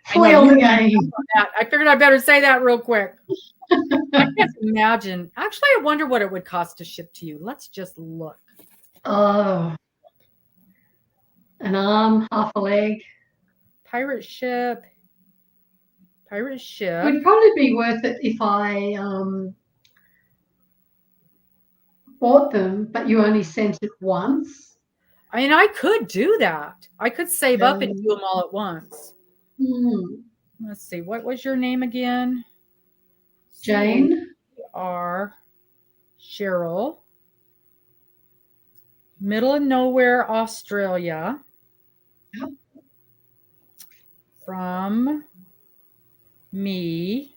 Foiled again. I figured I better say that real quick. I can't imagine. Actually, I wonder what it would cost to ship to you. Let's just look. Oh. An arm, half a leg. Pirate ship. It would probably be worth it if I bought them, but you only sent it once. I mean, I could do that. I could save up and do them all at once. Let's see. What was your name again? Jane. Cheryl. Middle of nowhere, Australia. Yep. From me.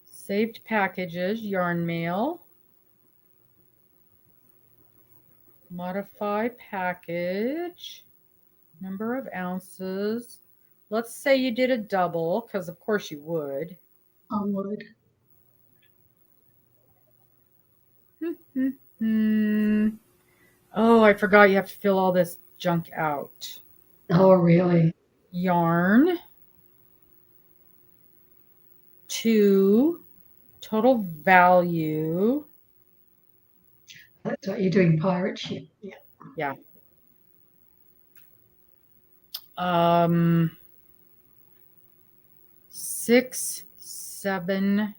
Saved packages, yarn mail. Modify package. Number of ounces. Let's say you did a double, because of course you would. I would. Oh, I forgot you have to fill all this junk out. Oh, really? Yarn. 2. Total value. That's what you're doing, pirate ship. Yeah. 6, 7.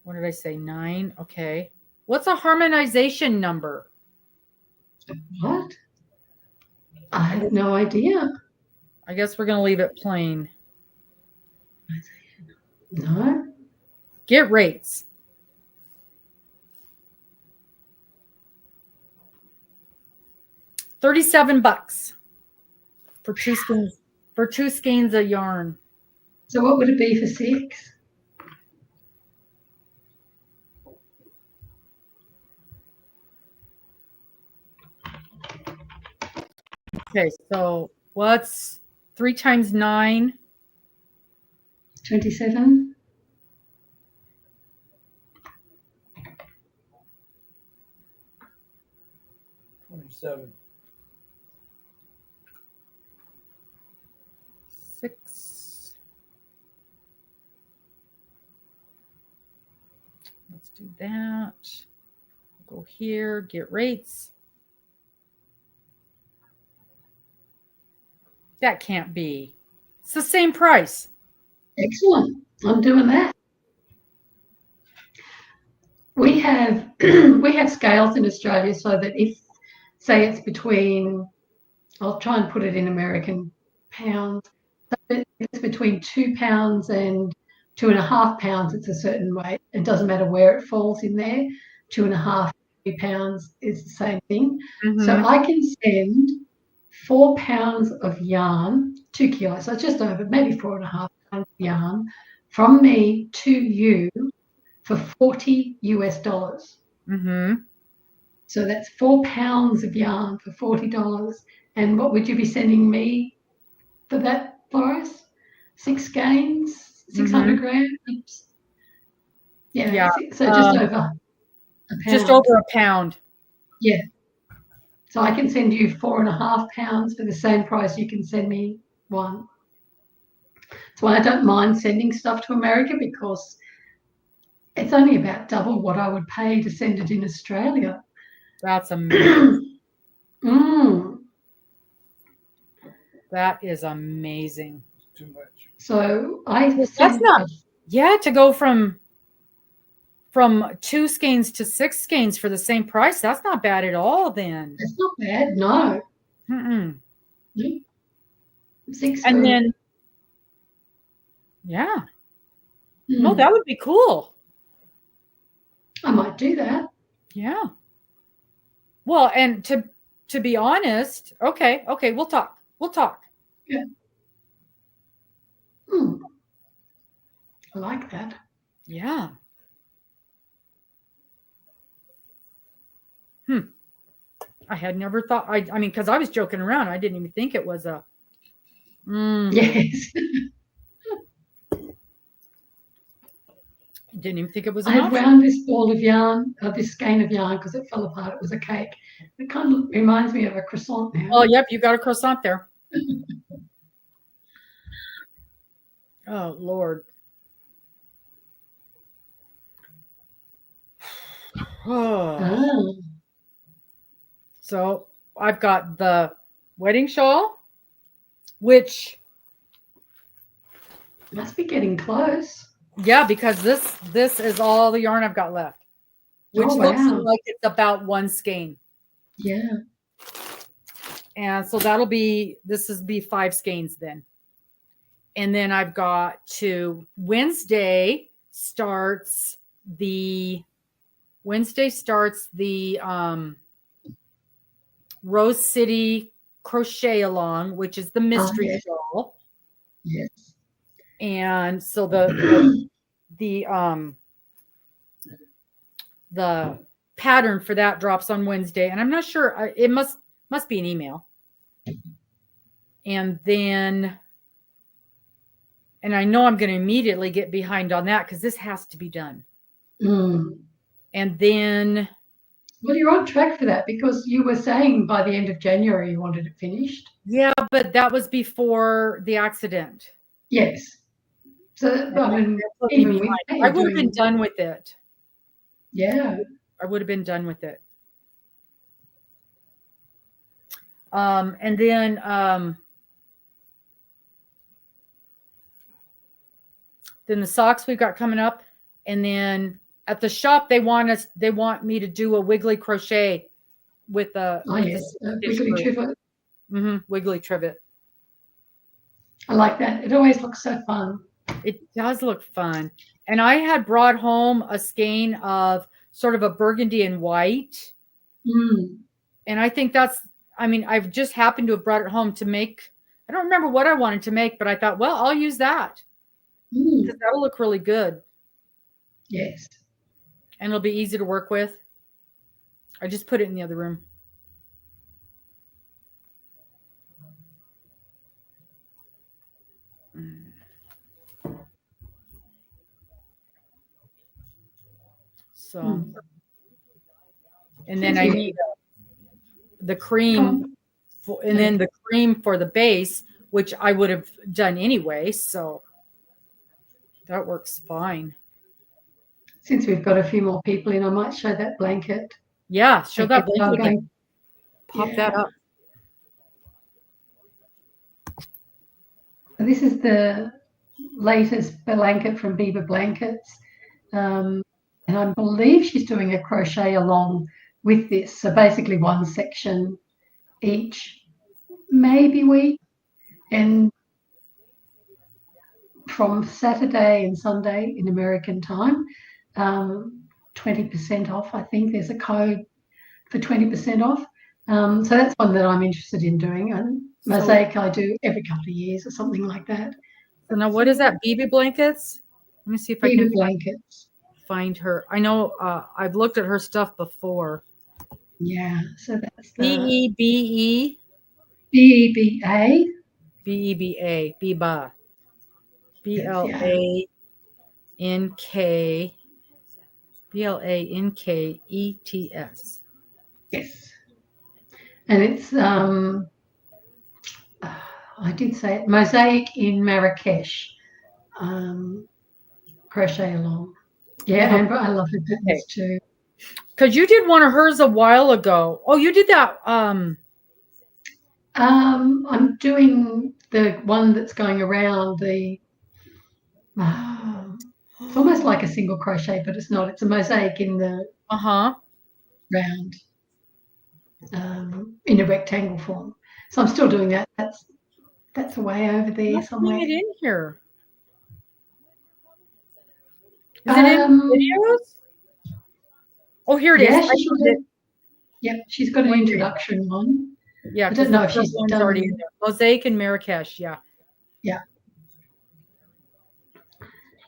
What did I say? 9. Okay. What's a harmonization number? What? I have no idea. I guess we're going to leave it plain. No. Get rates. $37 for 2 skeins. For 2 skeins of yarn. So what would it be for 6? Okay, so what's 3 times 9? 27. $1,287. 6. Let's do that. Go here, get rates. That can't be. It's the same price. Excellent. I'm doing that. We have we have scales in Australia so that if, say, it's between, I'll try and put it in American pounds. If it's between £2 and 2.5 pounds, it's a certain weight. It doesn't matter where it falls in there. 2.5, 3 pounds is the same thing. So I can send 4 pounds of yarn, 2 kilos, so just over, maybe 4.5 pounds of yarn from me to you for $40 US. So that's 4 pounds of yarn for $40. And what would you be sending me for that price? 6 skeins, 600 grams. Yeah. So just over a pound. Just over a pound. Yeah. So I can send you 4.5 pounds for the same price you can send me one. That's why I don't mind sending stuff to America, because it's only about double what I would pay to send it in Australia. That's amazing. Mm. That is amazing. Too much. So that's not, to go from 2 skeins to 6 skeins for the same price. That's not bad at all. Then that's not bad. No. Mm-mm. 6. And then, yeah. No, Mm. that would be cool. I might do that. Yeah. Well, and to be honest, okay, we'll talk. Yeah. I like that. Yeah. I had never thought. I mean, because I was joking around. I didn't even think it was a. Yes. Didn't even think it was I an have option. wound this ball of yarn, this skein of yarn, because it fell apart. It was a cake. It kind of reminds me of a croissant now. Oh, yep, you got a croissant there. Oh, Lord. Oh. So I've got the wedding shawl, which must be getting close. Yeah, because this is all the yarn I've got left, which looks like it's about 1 skein. Yeah. And so this is be 5 skeins then. And then I've got Wednesday starts the Rose City Crochet Along, which is the mystery shawl. Yes. And so the pattern for that drops on Wednesday, and I'm not sure, it must be an email. And then, and I know I'm going to immediately get behind on that because this has to be done. And then, well, you're on track for that, because you were saying by the end of January you wanted it finished. Yeah, but that was before the accident. Yes. So I mean, even with I would have been done with it. Yeah. I would have been done with it. And then the socks we've got coming up, and then at the shop they want me to do a wiggly crochet with a wiggly trivet. Wiggly trivet. I like that. It always looks so fun. It does look fun. And I had brought home a skein of sort of a burgundy and white. And I think I've just happened to have brought it home to make, I don't remember what I wanted to make, but I thought, well, I'll use that. Because that'll look really good. Yes. And it'll be easy to work with. I just put it in the other room. So, and then I need the cream, and then the cream for the base, which I would have done anyway. So that works fine. Since we've got a few more people in, I might show that blanket. Yeah, show that Okay, I'm blanket again. going- Pop that up. This is the latest blanket from Beaver Blankets. And I believe she's doing a crochet along with this. So basically one section each, maybe week. And from Saturday and Sunday in American time, 20% off. I think there's a code for 20% off. So that's one that I'm interested in doing. And mosaic I do every couple of years or something like that. So now what is that? BB blankets? Let me see if I Beaver can Blankets. find her. I know I've looked at her stuff before. Yeah, so that's the BEBE. BEBA. BEBA. BEBA. BLANKETS. Yes. And it's I did say it, mosaic in Marrakesh. Crochet along. Yeah, Amber, I love her patterns too. Because you did one of hers a while ago. Oh, you did that. I'm doing the one that's going around the. It's almost like a single crochet, but it's not. It's a mosaic in the round, in a rectangle form. So I'm still doing that. That's way over there somewhere. It in here. Is it in videos? Oh, here it is. Yep, she's got an introduction one. Yeah, I don't know if she's done already in there. Mosaic in Marrakesh. Yeah. Yeah.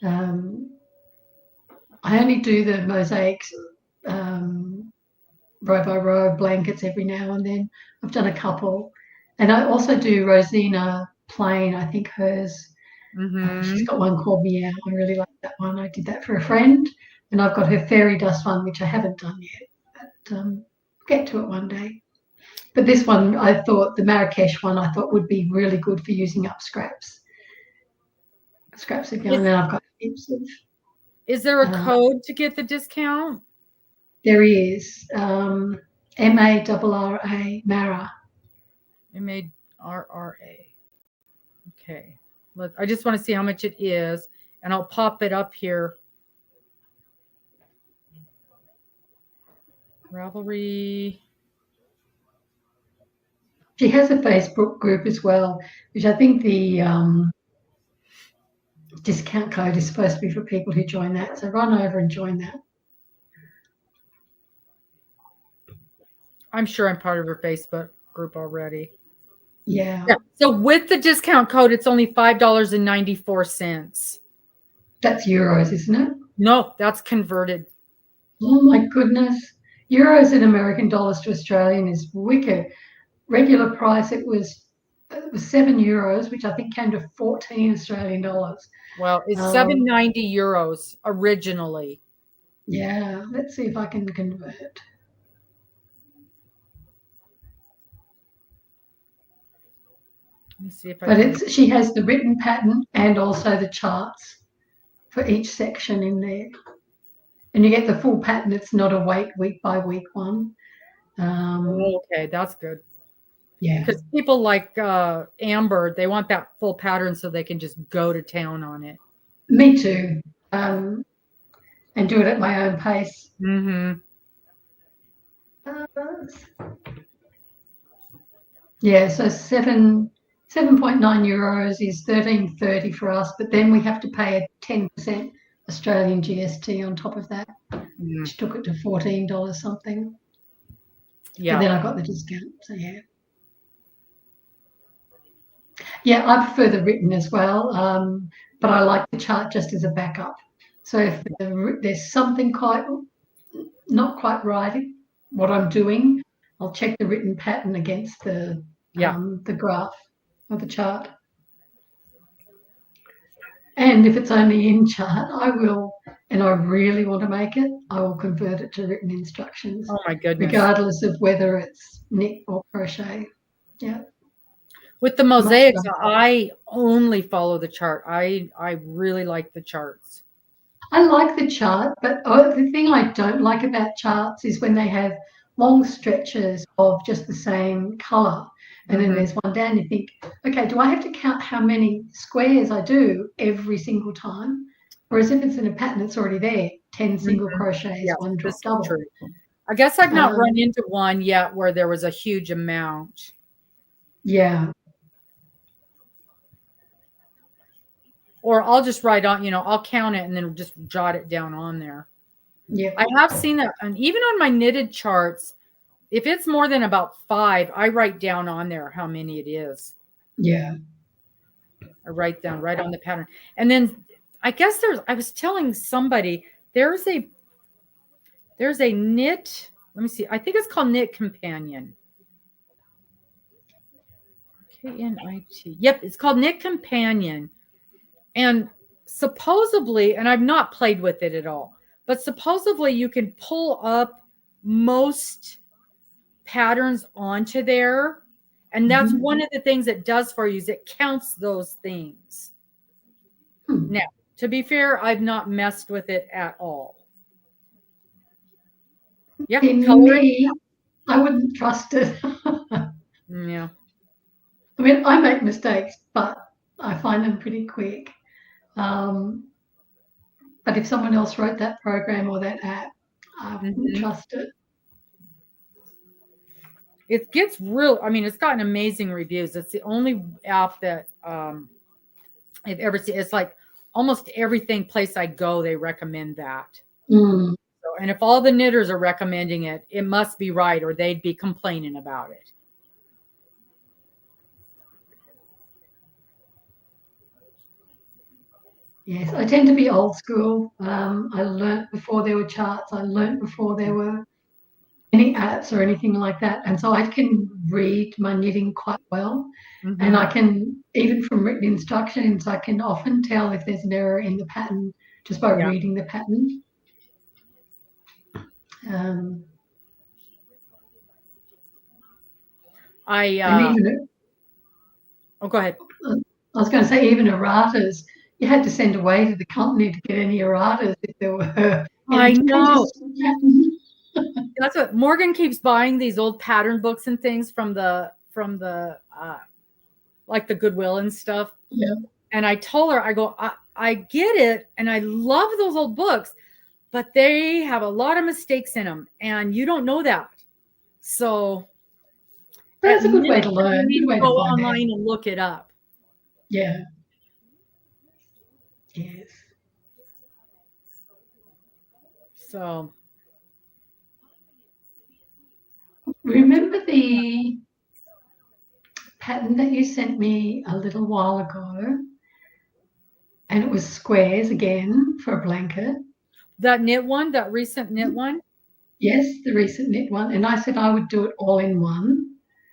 I only do the mosaics row by row blankets every now and then. I've done a couple, and I also do Rosina plain. I think hers. She's got one called Meow. I really like that one. I did that for a friend, and I've got her fairy dust one, which I haven't done yet, but get to it one day. But this one, I thought the Marrakesh one, I thought would be really good for using up scraps of yarn. And I've got heaps of. Is there a code to get the discount? There is MARRA, Mara. MARRA. Okay. I just want to see how much it is, and I'll pop it up here. Ravelry. She has a Facebook group as well, which I think the discount code is supposed to be for people who join that. So run over and join that. I'm sure I'm part of her Facebook group already. Yeah. So with the discount code, it's only $5.94. That's euros, isn't it? No, that's converted. Oh my goodness. Euros and American dollars to Australian is wicked. Regular price, it was €7, which I think came to 14 Australian dollars. Well, it's 790 euros originally. Yeah, let's see if I can convert. Let me see if she has the written pattern and also the charts for each section in there. And you get the full pattern. It's not a week by week one. Okay, that's good. Yeah. Because people like Amber, they want that full pattern so they can just go to town on it. Me too. And do it at my own pace. Yeah, so 7.9 euros is $13.30 for us, but then we have to pay a 10% Australian GST on top of that, which took it to $14 something. Yeah. And then I got the discount, so yeah. Yeah, I prefer the written as well, but I like the chart just as a backup. So if there's something not quite right what I'm doing, I'll check the written pattern against the graph or the chart. And if it's only in chart, I will and I really want to make it, I will convert it to written instructions, Oh my goodness. regardless of whether it's knit or crochet. Yeah. With the mosaics, better. I only follow the chart. I really like the charts. I like the chart, but the thing I don't like about charts is when they have long stretches of just the same color. And then there's one down, you think, okay, do I have to count how many squares I do every single time? Whereas if it's in a pattern, it's already there, 10 single crochets, Yeah, one drop this is double. true. I guess I've not run into one yet where there was a huge amount. Yeah. Or I'll just write on, I'll count it and then just jot it down on there. Yeah. I have seen that, and even on my knitted charts, if it's more than about 5, I write down on there how many it is. Yeah. I write down right on the pattern. And then I guess I was telling somebody there's a knit, let me see, I think it's called Knit Companion. K-N-I-T. Yep, it's called Knit Companion. And supposedly, and I've not played with it at all, but supposedly you can pull up most patterns onto there. And that's one of the things it does for you is it counts those things. Now, to be fair, I've not messed with it at all. Yeah, In me, I wouldn't trust it. Yeah. I mean, I make mistakes, but I find them pretty quick. But if someone else wrote that program or that app, I wouldn't trust it. It gets it's gotten amazing reviews. It's the only app that I've ever seen. It's like almost everything place I go, they recommend that. So, and if all the knitters are recommending it, it must be right or they'd be complaining about it. Yes, I tend to be old school. I learnt before there were charts. I learnt before there were any apps or anything like that. And so I can read my knitting quite well. And I can, even from written instructions, I can often tell if there's an error in the pattern just by reading the pattern. Go ahead. I was going to say, even erratas, you had to send away to the company to get any erratas if there were. I know. That's what Morgan keeps buying, these old pattern books and things from the like the Goodwill and stuff. Yeah. And I told her, I go, I get it, and I love those old books, but they have a lot of mistakes in them, and you don't know that. So that's a good way to learn. You need to go online and look it up. Yeah. Yes. So remember the pattern that you sent me a little while ago? And it was squares again for a blanket. That knit one, that recent knit one? Yes, the recent knit one. And I said I would do it all in one.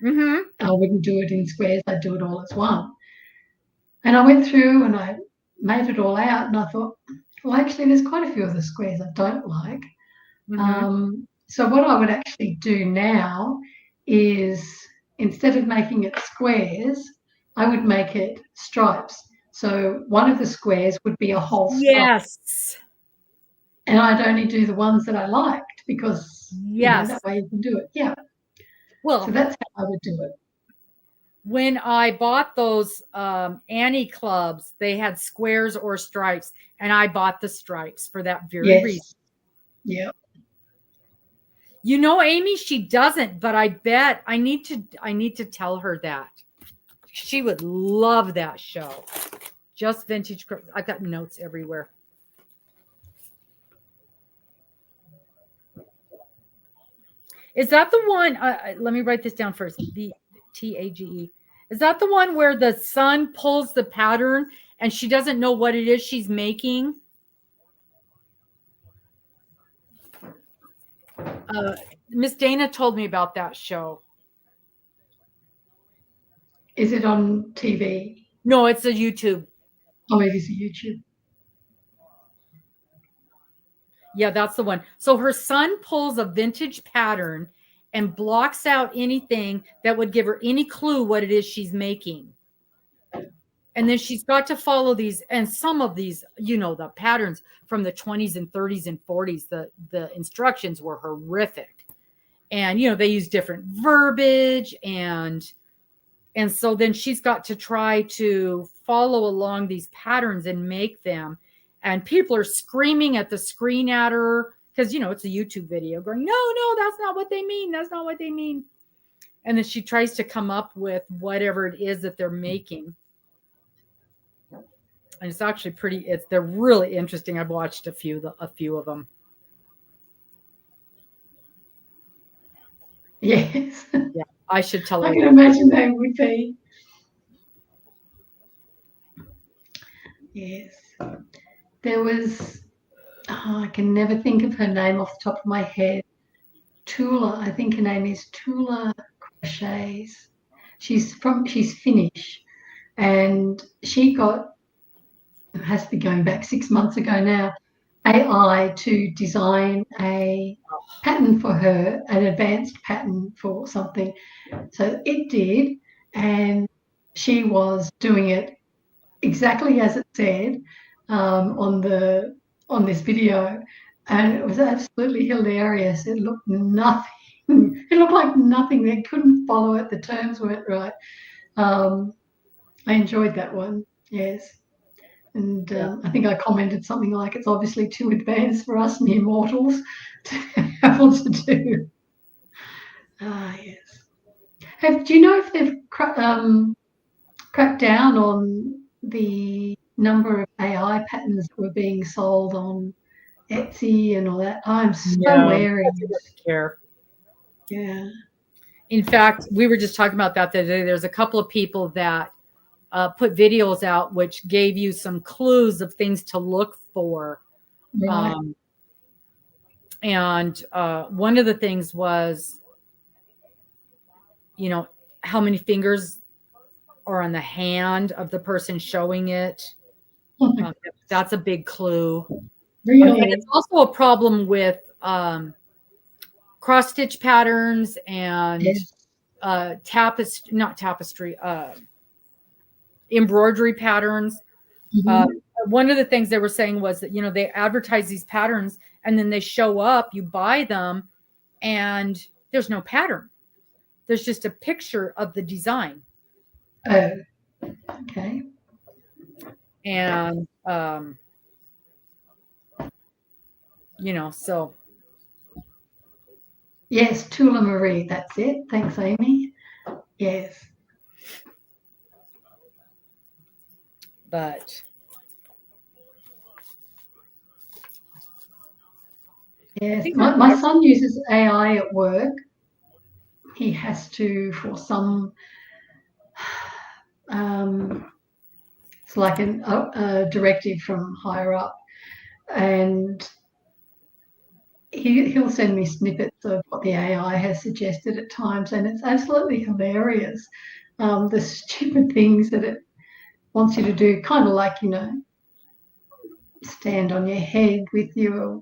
I wouldn't do it in squares. I'd do it all as one. And I went through and I made it all out. And I thought, well, actually, there's quite a few of the squares I don't like. So what I would actually do now is, instead of making it squares, I would make it stripes. So one of the squares would be a whole stripe. Yes. And I'd only do the ones that I liked because that way you can do it. Yeah. Well, so that's how I would do it. When I bought those Annie clubs, they had squares or stripes, and I bought the stripes for that very reason. Yeah. You know, Amy, she doesn't, but I bet I need to tell her that. She would love that show. Just Vintage. I've got notes everywhere. Is that the one? Let me write this down first. BTAGE. Is that the one where the son pulls the pattern and she doesn't know what it is she's making? Miss Dana told me about that show. Is it on TV? No, it's a YouTube. Oh, it is a YouTube. Yeah, that's the one. So her son pulls a vintage pattern and blocks out anything that would give her any clue what it is she's making. And then she's got to follow these, and some of these, the patterns from the 20s and 30s and 40s, the instructions were horrific. And, they use different verbiage. And so then she's got to try to follow along these patterns and make them. And people are screaming at the screen at her because, it's a YouTube video going, no, that's not what they mean. That's not what they mean. And then she tries to come up with whatever it is that they're making. And it's actually they're really interesting. I've watched a few of them. Yes. Yeah, I should tell her. I can imagine they would be. Yes. There was, I can never think of her name off the top of my head. Tula, I think her name is Tula Crochets. She's Finnish, and she has to be going back 6 months ago now, AI to design a pattern for her, an advanced pattern for something. So it did, and she was doing it exactly as it said on this video, and it was absolutely hilarious. It looked nothing. It looked like nothing. They couldn't follow it. The terms weren't right. I enjoyed that one. Yes. And I think I commented something like, it's obviously too advanced for us mere mortals to be able to do. Yes. Do you know if they've cracked down on the number of AI patterns that were being sold on Etsy and all that? I'm so wary. I don't care. Yeah. In fact, we were just talking about that the other day. There's a couple of people that put videos out which gave you some clues of things to look for. Right. And one of the things was, how many fingers are on the hand of the person showing it. That's a big clue. Really? And it's also a problem with cross stitch patterns and embroidery patterns. One of the things they were saying was that, they advertise these patterns and then they show up, you buy them, and there's no pattern. There's just a picture of the design. Oh, okay. And, so. Yes, Tula Marie, that's it. Thanks, Amy. Yes. But. Yes, my son uses AI at work. He has to, for some, it's like a directive from higher up, and he'll send me snippets of what the AI has suggested at times, and it's absolutely hilarious. The stupid things that it wants you to do, kind of like, stand on your head with your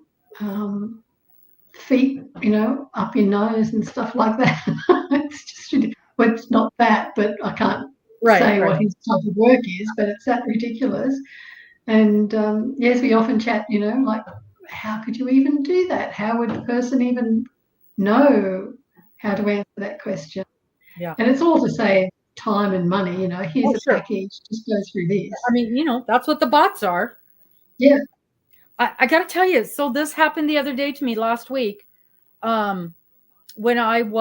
feet, up your nose and stuff like that. It's just ridiculous. Well, it's not that, but I can't say what his type of work is, but it's that ridiculous. And yes, we often chat, like, how could you even do that? How would the person even know how to answer that question? Yeah. And it's all to save time and money, here's a package, just go through this. I mean, that's what the bots are. Yeah. I got to tell you, so this happened the other day to me last week. When I'd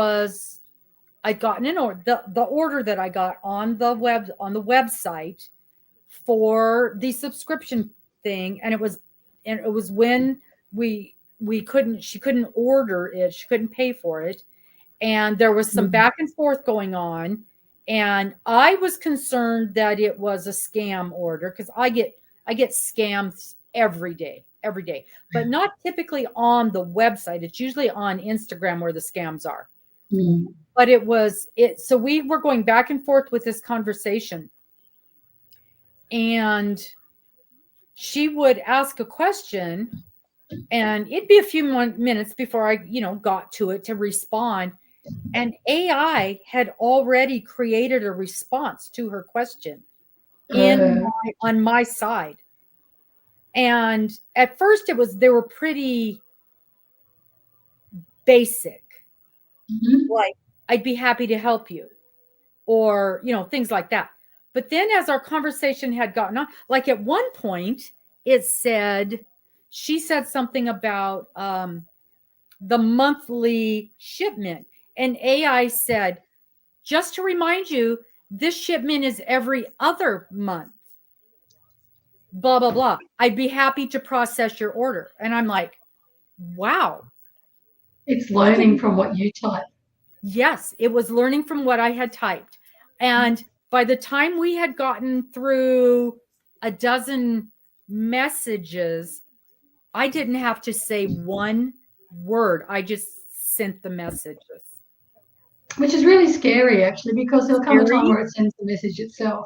gotten an order, the order that I got on the website for the subscription thing, and it was when she couldn't order it, she couldn't pay for it, and there was some back and forth going on, and I was concerned that it was a scam order because I get scams every day, but not typically on the website. It's usually on Instagram where the scams are. But so we were going back and forth with this conversation, and she would ask a question and it'd be a few more minutes before I, got to it to respond. And AI had already created a response to her question on my side. And at first they were pretty basic. Like, I'd be happy to help you, or, things like that. But then as our conversation had gotten on, like at one point she said something about the monthly shipment, and AI said, just to remind you, this shipment is every other month, blah, blah, blah. I'd be happy to process your order. And I'm like, wow. It's learning from what you type. Yes, it was learning from what I had typed. And by the time we had gotten through a dozen messages, I didn't have to say one word. I just sent the messages. Which is really scary, actually, because there'll come a time where it sends the message itself.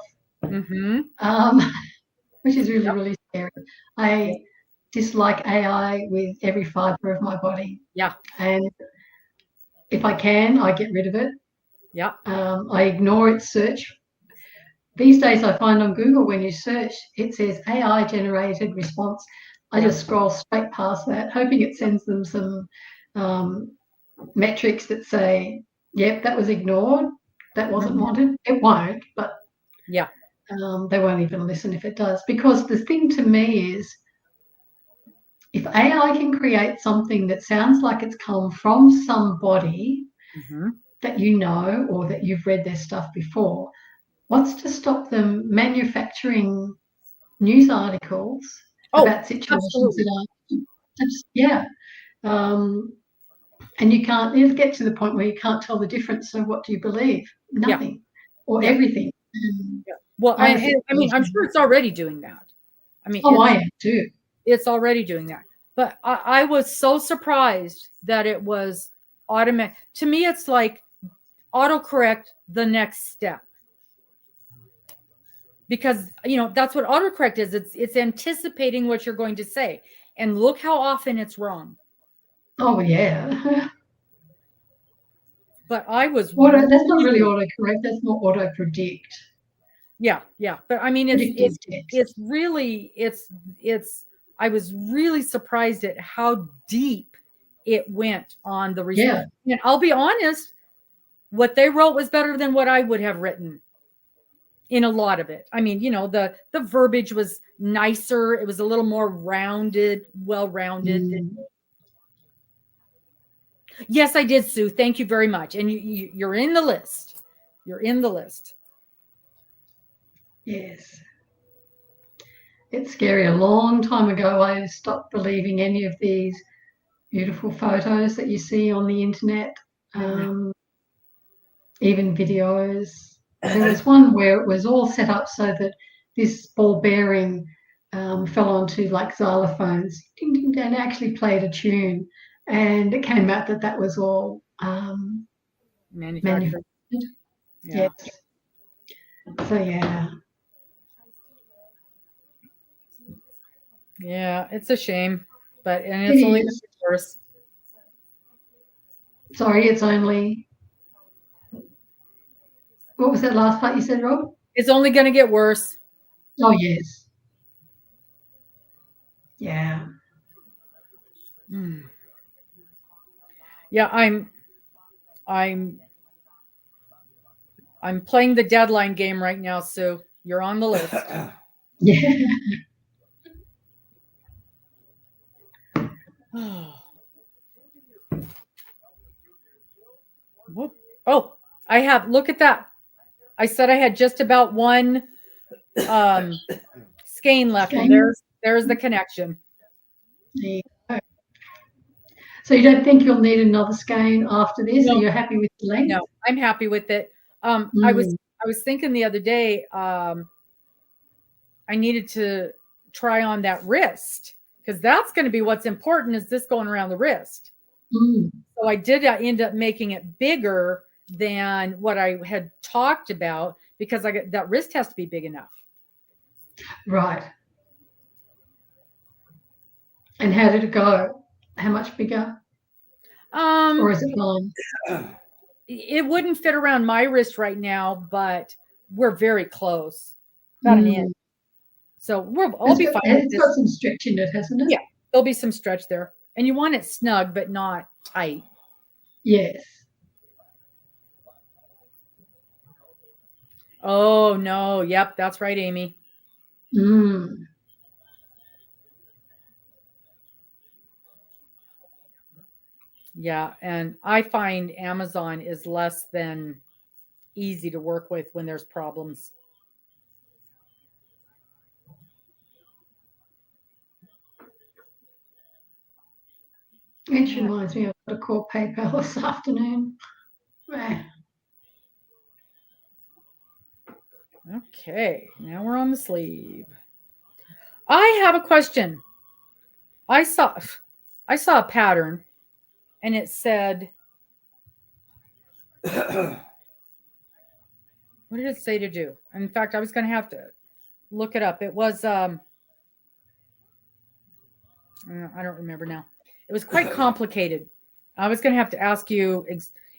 Which is really, really scary. I dislike AI with every fiber of my body. Yeah. And if I can, I get rid of it. Yeah. I ignore its search. These days I find on Google, when you search, it says AI generated response. I just scroll straight past that, hoping it sends them some metrics that say, yep, that was ignored. That wasn't wanted. It won't, but yeah, they won't even listen if it does. Because the thing to me is, if AI can create something that sounds like it's come from somebody that you know, or that you've read their stuff before, what's to stop them manufacturing news articles about situations that are and you can't get to the point where you can't tell the difference. So what do you believe? Nothing or everything. Well, I mean, I'm sure it's already doing that. I mean, I am too. It's already doing that. But I was so surprised that it was automatic. To me, it's like autocorrect the next step. Because, that's what autocorrect is. It's anticipating what you're going to say. And look how often it's wrong. Oh, yeah. But I was... that's not really autocorrect. That's more auto-predict. Yeah. But I mean, it's really... I was really surprised at how deep it went on the response. Yeah. And I'll be honest, what they wrote was better than what I would have written in a lot of it. I mean, the verbiage was nicer. It was a little more rounded, well-rounded. Yes, I did, Sue. Thank you very much. And you're in the list. You're in the list. Yes. It's scary. A long time ago, I stopped believing any of these beautiful photos that you see on the internet, even videos. There was one where it was all set up so that this ball bearing fell onto like xylophones, ding, ding, and actually played a tune. And it came out that was all manufactured. Yeah. Yes. So, yeah. Yeah, it's a shame, and it's only the worse. Sorry, it's only... What was that last part you said, Rob? It's only going to get worse. Oh, yes. Yeah. Yeah, I'm playing the deadline game right now, Sue. You're on the list. Yeah. Oh, I have. Look at that. I said I had just about one skein left, and there's the connection. Yeah. So you don't think you'll need another skein after this? No. Are you happy with the length? No, I'm happy with it. I was thinking the other day, I needed to try on that wrist, because that's going to be what's important, is this going around the wrist. So I did end up making it bigger than what I had talked about, because that wrist has to be big enough. Right. And how did it go? How much bigger? Or is it fine? It wouldn't fit around my wrist right now, but we're very close. About an inch. So I'll be fine. It's got some stretch in it, hasn't it? Yeah, there'll be some stretch there. And you want it snug, but not tight. Yes. Oh, no. Yep, that's right, Amy. Yeah, and I find Amazon is less than easy to work with when there's problems. It reminds me of a call PayPal this afternoon. Okay, now we're on the sleeve. I have a question. I saw a pattern and it said, what did it say to do? In fact, I was going to have to look it up. It was, I don't remember now. It was quite complicated. I was going to have to ask you,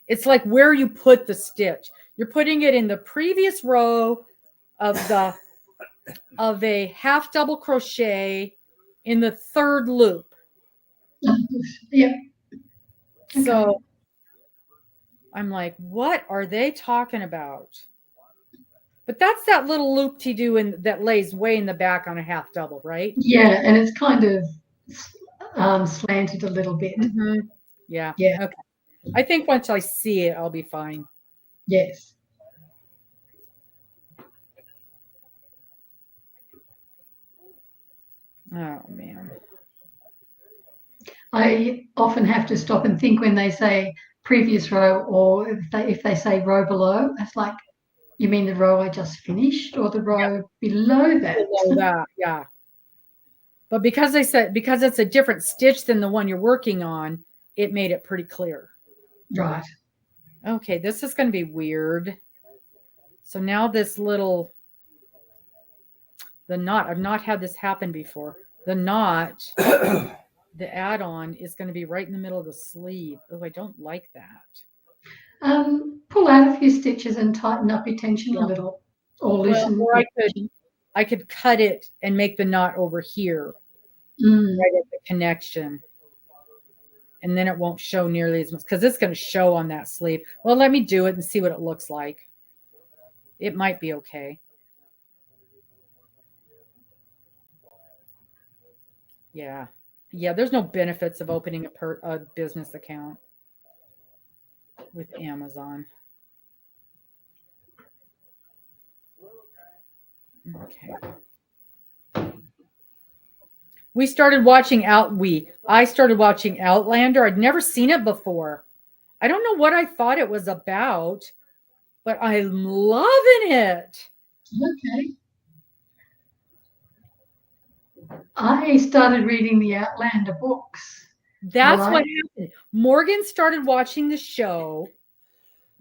it's like where you put the stitch. You're putting it in the previous row of a half double crochet in the third loop. Yep. So Okay. I'm like, what are they talking about? But that's that little loop-de-doo that lays way in the back on a half double, right? Yeah, and it's kind of slanted a little bit. Mm-hmm. Yeah. Yeah. Okay. I think once I see it, I'll be fine. Yes. Oh man. I often have to stop and think when they say previous row, or if they say row below, it's like, you mean the row I just finished or the row below that? Below that, yeah. But because it's a different stitch than the one you're working on, it made it pretty clear. Right. Okay, this is going to be weird. So now this little, the knot, I've not had this happen before. The knot, the add-on is going to be right in the middle of the sleeve. Oh, I don't like that. Pull out a few stitches and tighten up your tension a little, or loosen. Well, or I could cut it and make the knot over here, right at the connection. And then it won't show nearly as much because it's going to show on that sleeve. Well, let me do it and see what it looks like. It might be okay. Yeah. Yeah, there's no benefits of opening a business account with Amazon. Okay. I started watching Outlander. I'd never seen it before. I don't know what I thought it was about, but I'm loving it. Okay. I started reading the Outlander books. That's what happened. Morgan started watching the show,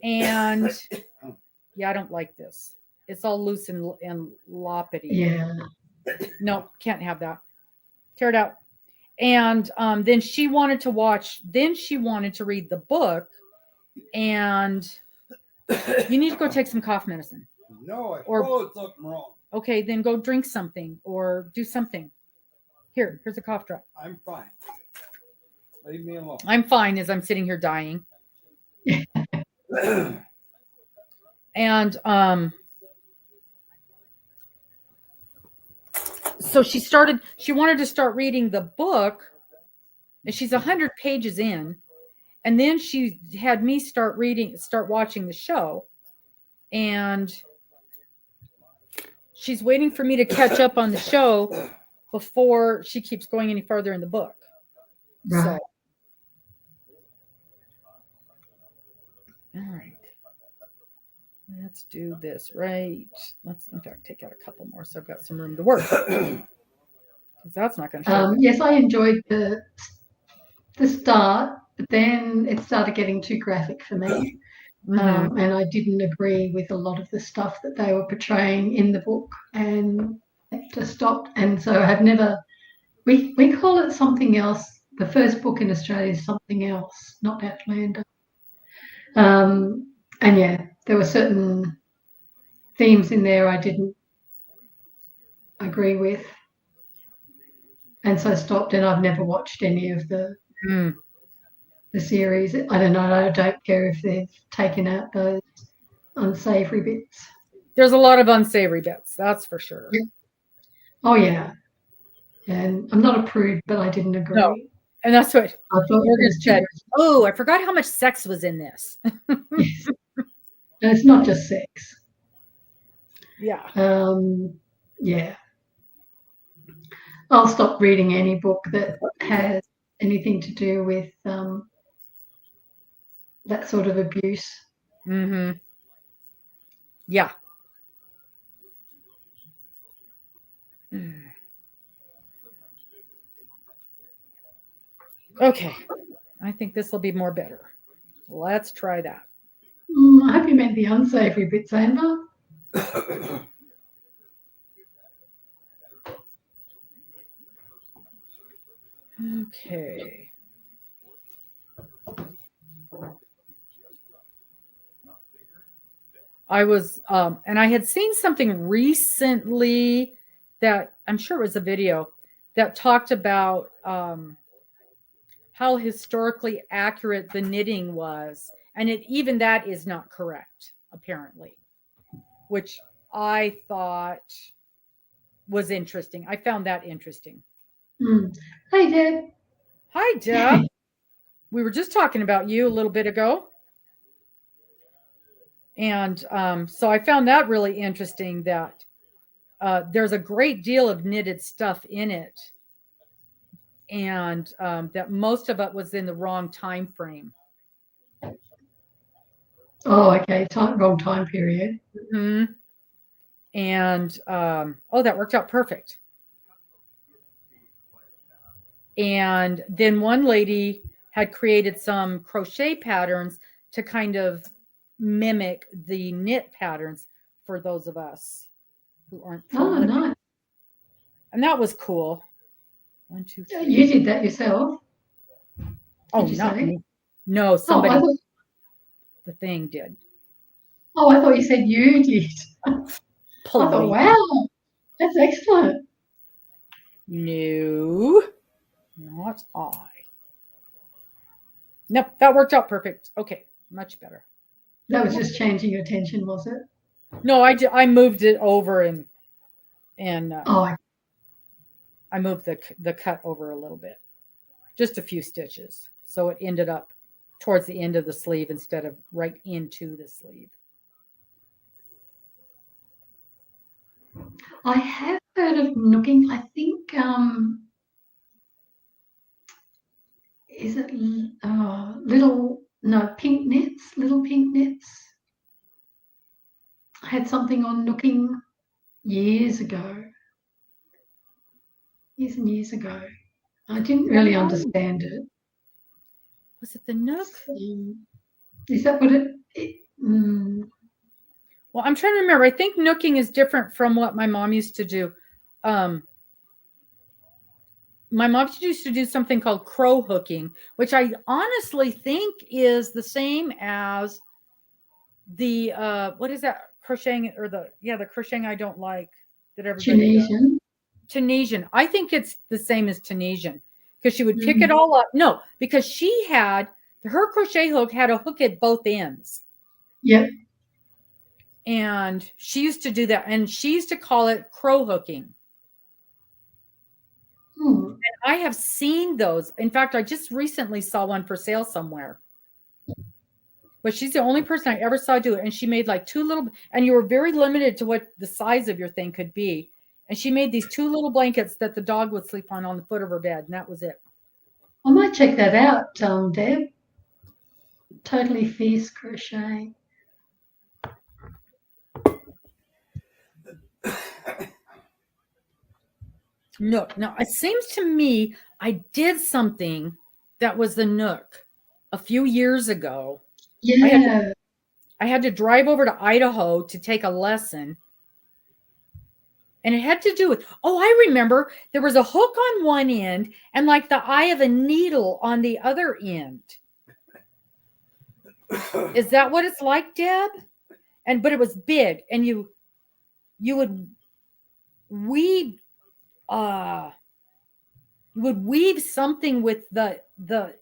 and yeah, I don't like this. It's all loose and loppity. Yeah. No, can't have that. Tear it out. And then she wanted to read the book, and you need to go take some cough medicine. No, I followed something wrong. Okay, then go drink something or do something. Here's a cough drop. I'm fine. Leave me alone. I'm fine as I'm sitting here dying. And so she wanted to start reading the book, and she's 100 pages in, and then she had me start watching the show, and she's waiting for me to catch up on the show before she keeps going any further in the book. Right. So, all right. Let's do this right. Let's, in fact, take out a couple more so I've got some room to work. Because that's not going to show. Yes, I enjoyed the start, but then it started getting too graphic for me. And I didn't agree with a lot of the stuff that they were portraying in the book, and it just stopped. And so I've never we call it something else. The first book in Australia is something else, not Outlander. And yeah, there were certain themes in there I didn't agree with, and so I stopped. And I've never watched any of the series. I don't know. I don't care if they've taken out those unsavory bits. There's a lot of unsavory bits, that's for sure. Yep. Oh yeah, and I'm not a prude, but I didn't agree. No. And that's what I thought Morgan said. Oh, I forgot how much sex was in this. Yes. And it's not just sex. Yeah. Yeah. I'll stop reading any book that has anything to do with that sort of abuse. Mm-hmm. Yeah. Okay. I think this will be more better. Let's try that. I hope you meant the unsavory bits, Amber. Okay. I was, and I had seen something recently that I'm sure it was a video that talked about how historically accurate the knitting was. And even that is not correct, apparently, which I thought was interesting. I found that interesting. Hey, Deb. Hi, Deb. We were just talking about you a little bit ago. And so I found that really interesting that there's a great deal of knitted stuff in it. And that most of it was in the wrong time frame. Oh, okay. Wrong time period. Mm-hmm. And oh, that worked out perfect. And then one lady had created some crochet patterns to kind of mimic the knit patterns for those of us who aren't. Oh, nice. And that was cool. 1, 2, 3. You did that yourself? Oh, not me. No, somebody. Oh, the thing did. Oh, I thought you said you did. I thought, wow, that's excellent. No, not I. Nope, that worked out perfect. Okay, much better. That was just changing your attention, was it? No, I moved it over and I moved the cut over a little bit, just a few stitches, so it ended up towards the end of the sleeve instead of right into the sleeve. I have heard of nooking. I think is it pink knits, little pink knits. I had something on nooking years ago. Years and years ago. I didn't really understand it. Was it the Nook? Is that what it Well, I'm trying to remember. I think nooking is different from what my mom used to do. My mom used to do something called crow hooking, which I honestly think is the same as the what is that crocheting or the crocheting I don't like that everybody does. Tunisian. I think it's the same as Tunisian because she would pick it all up. No, because she had her crochet hook had a hook at both ends. Yep. And she used to do that, and she used to call it crow hooking. And I have seen those. In fact, I just recently saw one for sale somewhere. But she's the only person I ever saw do it. And she made like two little, and you were very limited to what the size of your thing could be. And she made these two little blankets that the dog would sleep on the foot of her bed. And that was it. I might check that out, Deb. Totally Fierce Crochet. No, it seems to me I did something that was the Nook a few years ago. Yeah. I had to drive over to Idaho to take a lesson. And it had to do with, oh, I remember there was a hook on one end and like the eye of a needle on the other end. Is that what it's like, Deb? But it was big, and you would weave something with the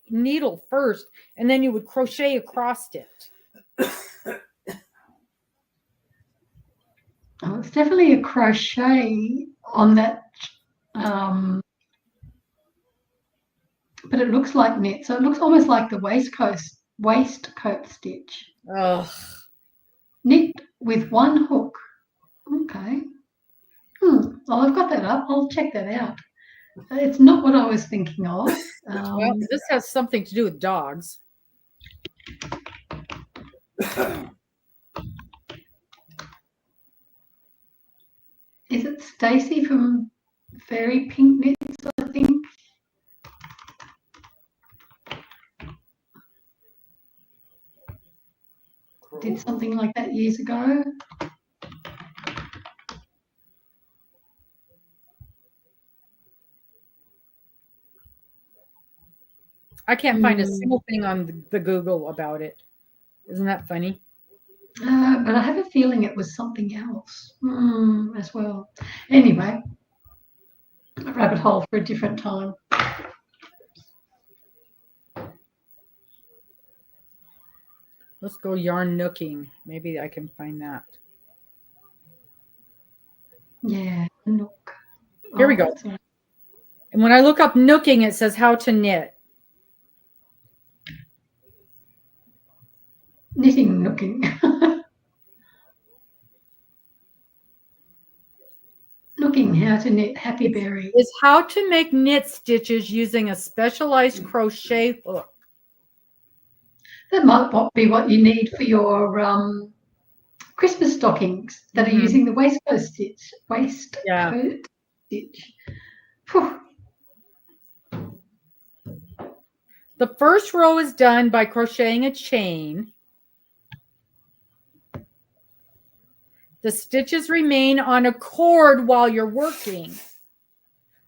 needle first, and then you would crochet across it. Oh, it's definitely a crochet on that, but it looks like knit, so it looks almost like the waistcoat stitch. Ugh. Knit with one hook. Okay. Well, I've got that up. I'll check that out. It's not what I was thinking of. Well, this has something to do with dogs. Is it Stacy from Fairy Pink Knits, I think? Did something like that years ago. I can't find a single thing on the Google about it. Isn't that funny? But I have a feeling it was something else as well. Anyway, a rabbit hole for a different time. Let's go yarn nooking. Maybe I can find that. Yeah, nook. Here we go. Right. And when I look up nooking, it says how to knit. Knitting nooking. Nooking, how to knit Happy Berry. Is how to make knit stitches using a specialized crochet hook. That might be what you need for your Christmas stockings that are using the waistcoat stitch. Waistcoat stitch. Whew. The first row is done by crocheting a chain. The stitches remain on a cord while you're working.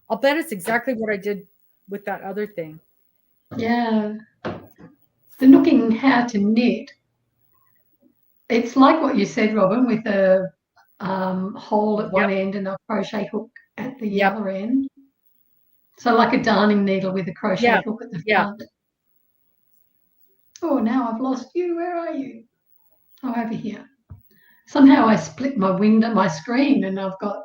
I'll bet it's exactly what I did with that other thing. Yeah. The nooking how to knit. It's like what you said, Robbin, with a hole at one end and a crochet hook at the other end. So like a darning needle with a crochet hook at the front. Oh, now I've lost you. Where are you? Oh, over here. Somehow I split my screen, and I've got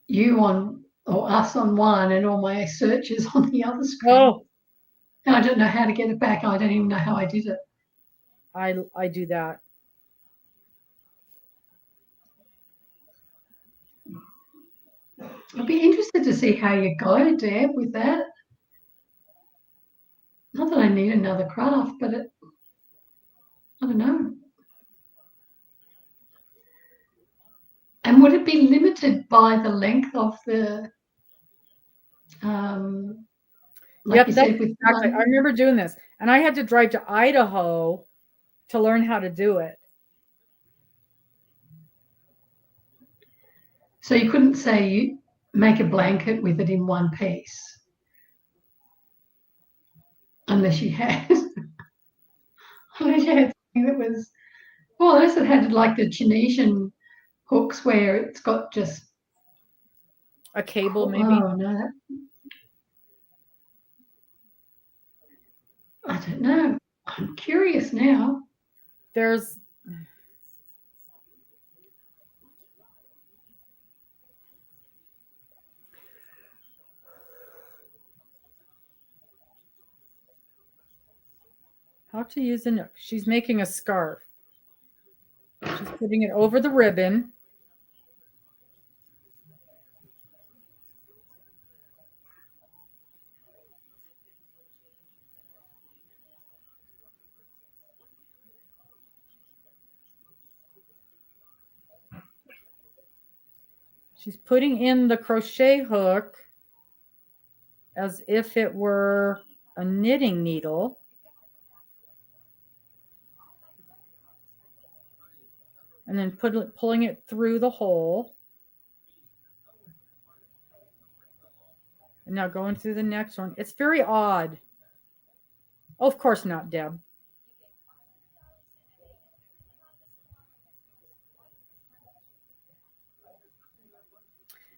you on, or us on one, and all my searches on the other screen. Oh. And I don't know how to get it back. I don't even know how I did it. I do that. I'd be interested to see how you go, Deb, with that. Not that I need another craft, but I don't know. And would it be limited by the length of the, like you said, with exactly. I remember doing this, and I had to drive to Idaho to learn how to do it. So you couldn't say you make a blanket with it in one piece, unless you had something that was, well, unless it had like the Tunisian hooks where it's got just a cable, maybe. Oh no, I don't know. I'm curious now. There's how to use a nook. She's making a scarf. She's putting it over the ribbon. She's putting in the crochet hook as if it were a knitting needle. And then pulling it through the hole. And now going through the next one. It's very odd. Oh, of course not, Deb.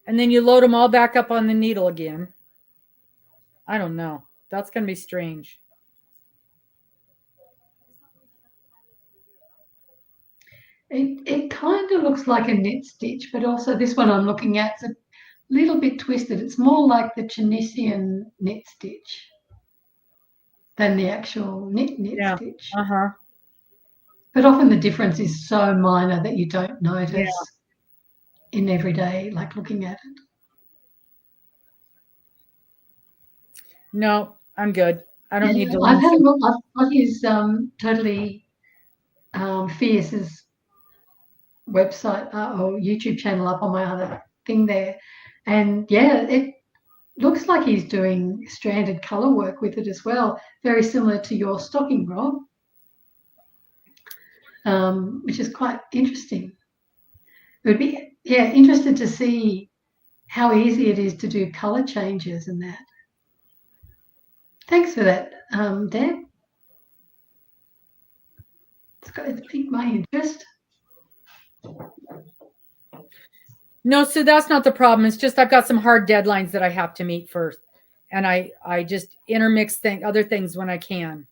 And then you load them all back up on the needle again. I don't know. That's going to be strange. It kind of looks like a knit stitch, but also this one I'm looking at is a little bit twisted. It's more like the Tunisian knit stitch than the actual knit Yeah. stitch. Uh-huh. But often the difference is so minor that you don't notice Yeah. in everyday, like looking at it. No, I'm good. I don't need to I've learn. had a look. I've got his Totally Fierce's website or YouTube channel up on my other thing there. And yeah, it looks like he's doing stranded color work with it as well, very similar to your stocking, Rob, which is quite interesting. It would be, interested to see how easy it is to do color changes and that. Thanks for that, Deb. It's piqued my interest. No, so that's not the problem. It's just I've got some hard deadlines that I have to meet first. And I just intermix other things when I can.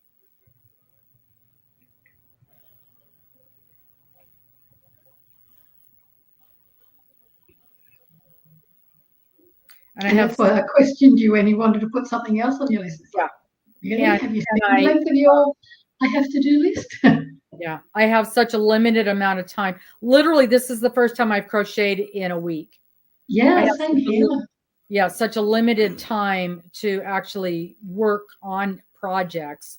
And that's why I questioned you when you wanted to put something else on your list. Yeah. Really? Have you seen the length of your I have to do list? Yeah. I have such a limited amount of time. Literally, this is the first time I've crocheted in a week. Yeah, same here. Yeah, such a limited time to actually work on projects.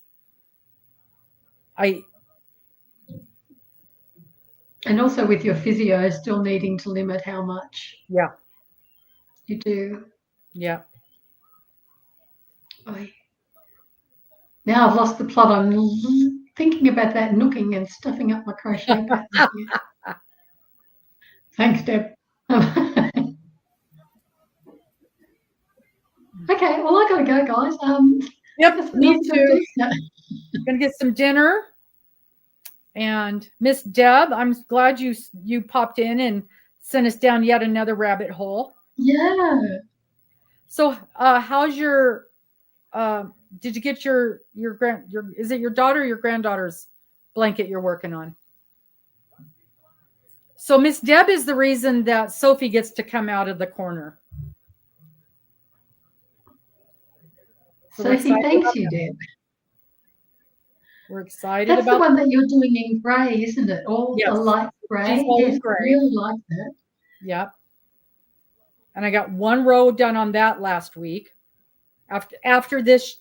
And also with your physio still needing to limit how much you do. Yeah. Now I've lost the plot. I'm thinking about that nooking and stuffing up my crochet pattern. Thanks, Deb. Okay, well, I gotta go, guys. Yep, me too. Gonna get some dinner. And Miss Deb, I'm glad you popped in and sent us down yet another rabbit hole. Yeah. So, how's your? Did you get your is it your daughter or your granddaughter's blanket you're working on? So Miss Deb is the reason that Sophie gets to come out of the corner. So Sophie, thanks you, Deb. We're excited That's about the one that you're doing in grey, isn't it? All the light grey. Yes, gray. I really like that. Yep. And I got one row done on that last week. After this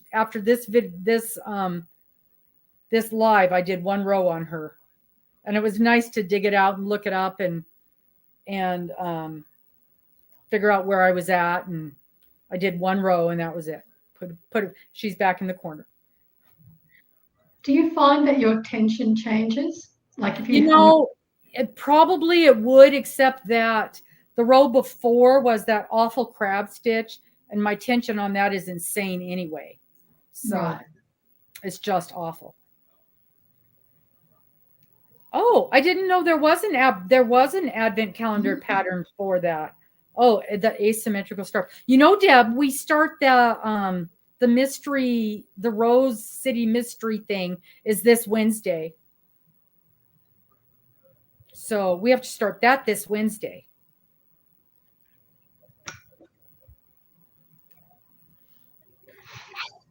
live, I did one row on her, and it was nice to dig it out and look it up and figure out where I was at. And I did one row, and that was it. She's back in the corner. Do you find that your tension changes? Like if it would, except that the row before was that awful crab stitch, and my tension on that is insane anyway. So it's just awful. Oh, I didn't know there was an advent calendar pattern for that. Oh, the asymmetrical scarf. You know, Deb, we start the mystery, the Rose City mystery thing is this Wednesday. So we have to start that this Wednesday.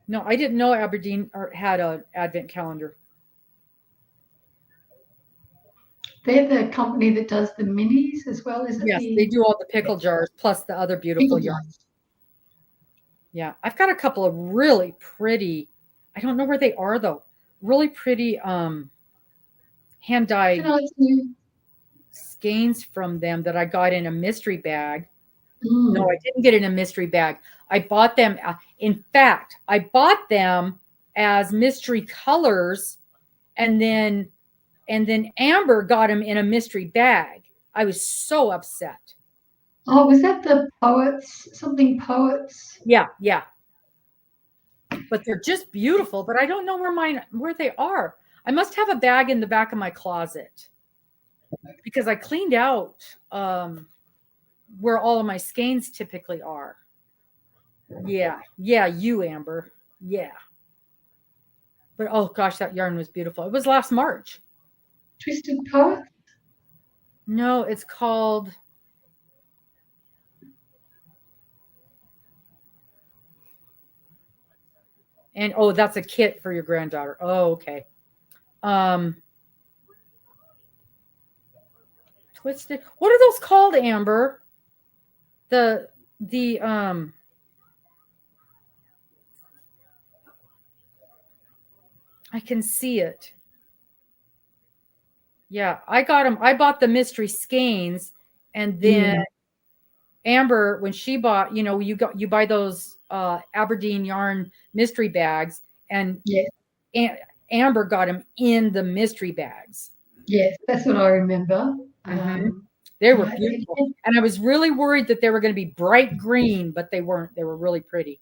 No, I didn't know Aberdeen had an advent calendar. They're the company that does the minis as well, isn't it? Yes, they do all the pickle jars plus the other beautiful yarns. Yeah, I've got a couple of really pretty, I don't know where they are though, really pretty hand-dyed skeins from them that I got in a mystery bag. No, I didn't get it in a mystery bag. I bought them. In fact, I bought them as mystery colors, and then Amber got them in a mystery bag. I was so upset. Oh, was that the poets? Something poets? Yeah, yeah. But they're just beautiful. But I don't know where they are. I must have a bag in the back of my closet because I cleaned out where all of my skeins typically are. Yeah, yeah, you, Amber. Yeah. But oh gosh, that yarn was beautiful. It was last March. Twisted Poet? No, it's called. And oh, that's a kit for your granddaughter. Oh, okay. Twisted. What are those called, Amber? The I can see it. Yeah, I got them. I bought the mystery skeins, and then Amber, when she bought, you buy those Aberdeen yarn mystery bags, and Amber got them in the mystery bags. Yes, that's what I remember. They were beautiful, and I was really worried that they were going to be bright green, but they weren't. They were really pretty.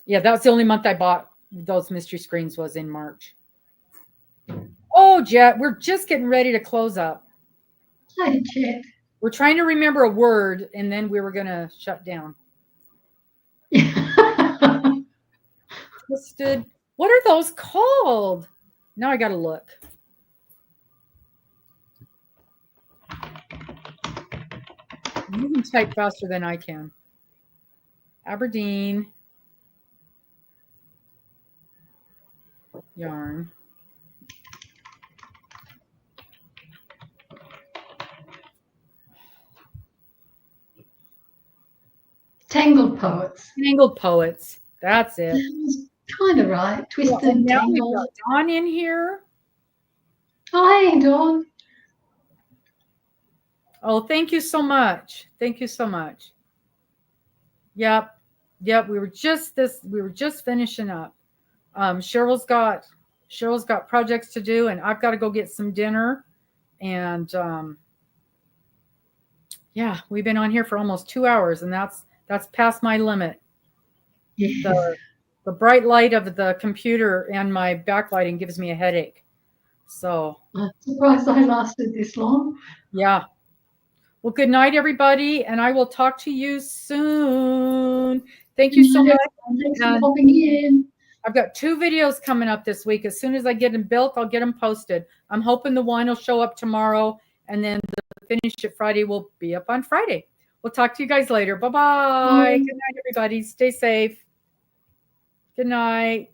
Yeah, that was the only month I bought those mystery screens, was in March. Oh, Jet, we're just getting ready to close up. Hi, Jet. We're trying to remember a word, and then we were going to shut down. Twisted. What are those called? Now I got to look. You can type faster than I can. Aberdeen yarn. Tangled Poets. Tangled Poets. That's it. Kind of right. Twisted, well, now tangled. We've got Dawn in here. Hi, Dawn. Oh, thank you so much. Thank you so much. Yep. We were just finishing up. Cheryl's got projects to do, and I've got to go get some dinner. And yeah, we've been on here for almost 2 hours, and that's past my limit. Yes. The bright light of the computer and my backlighting gives me a headache. So I'm surprised I lasted this long. Yeah. Well, good night, everybody, and I will talk to you soon. Thank you so much. Thanks for popping in. I've got 2 videos coming up this week. As soon as I get them built, I'll get them posted. I'm hoping the one will show up tomorrow, and then the finish it Friday will be up on Friday. We'll talk to you guys later. Bye-bye. Good night, everybody. Stay safe. Good night.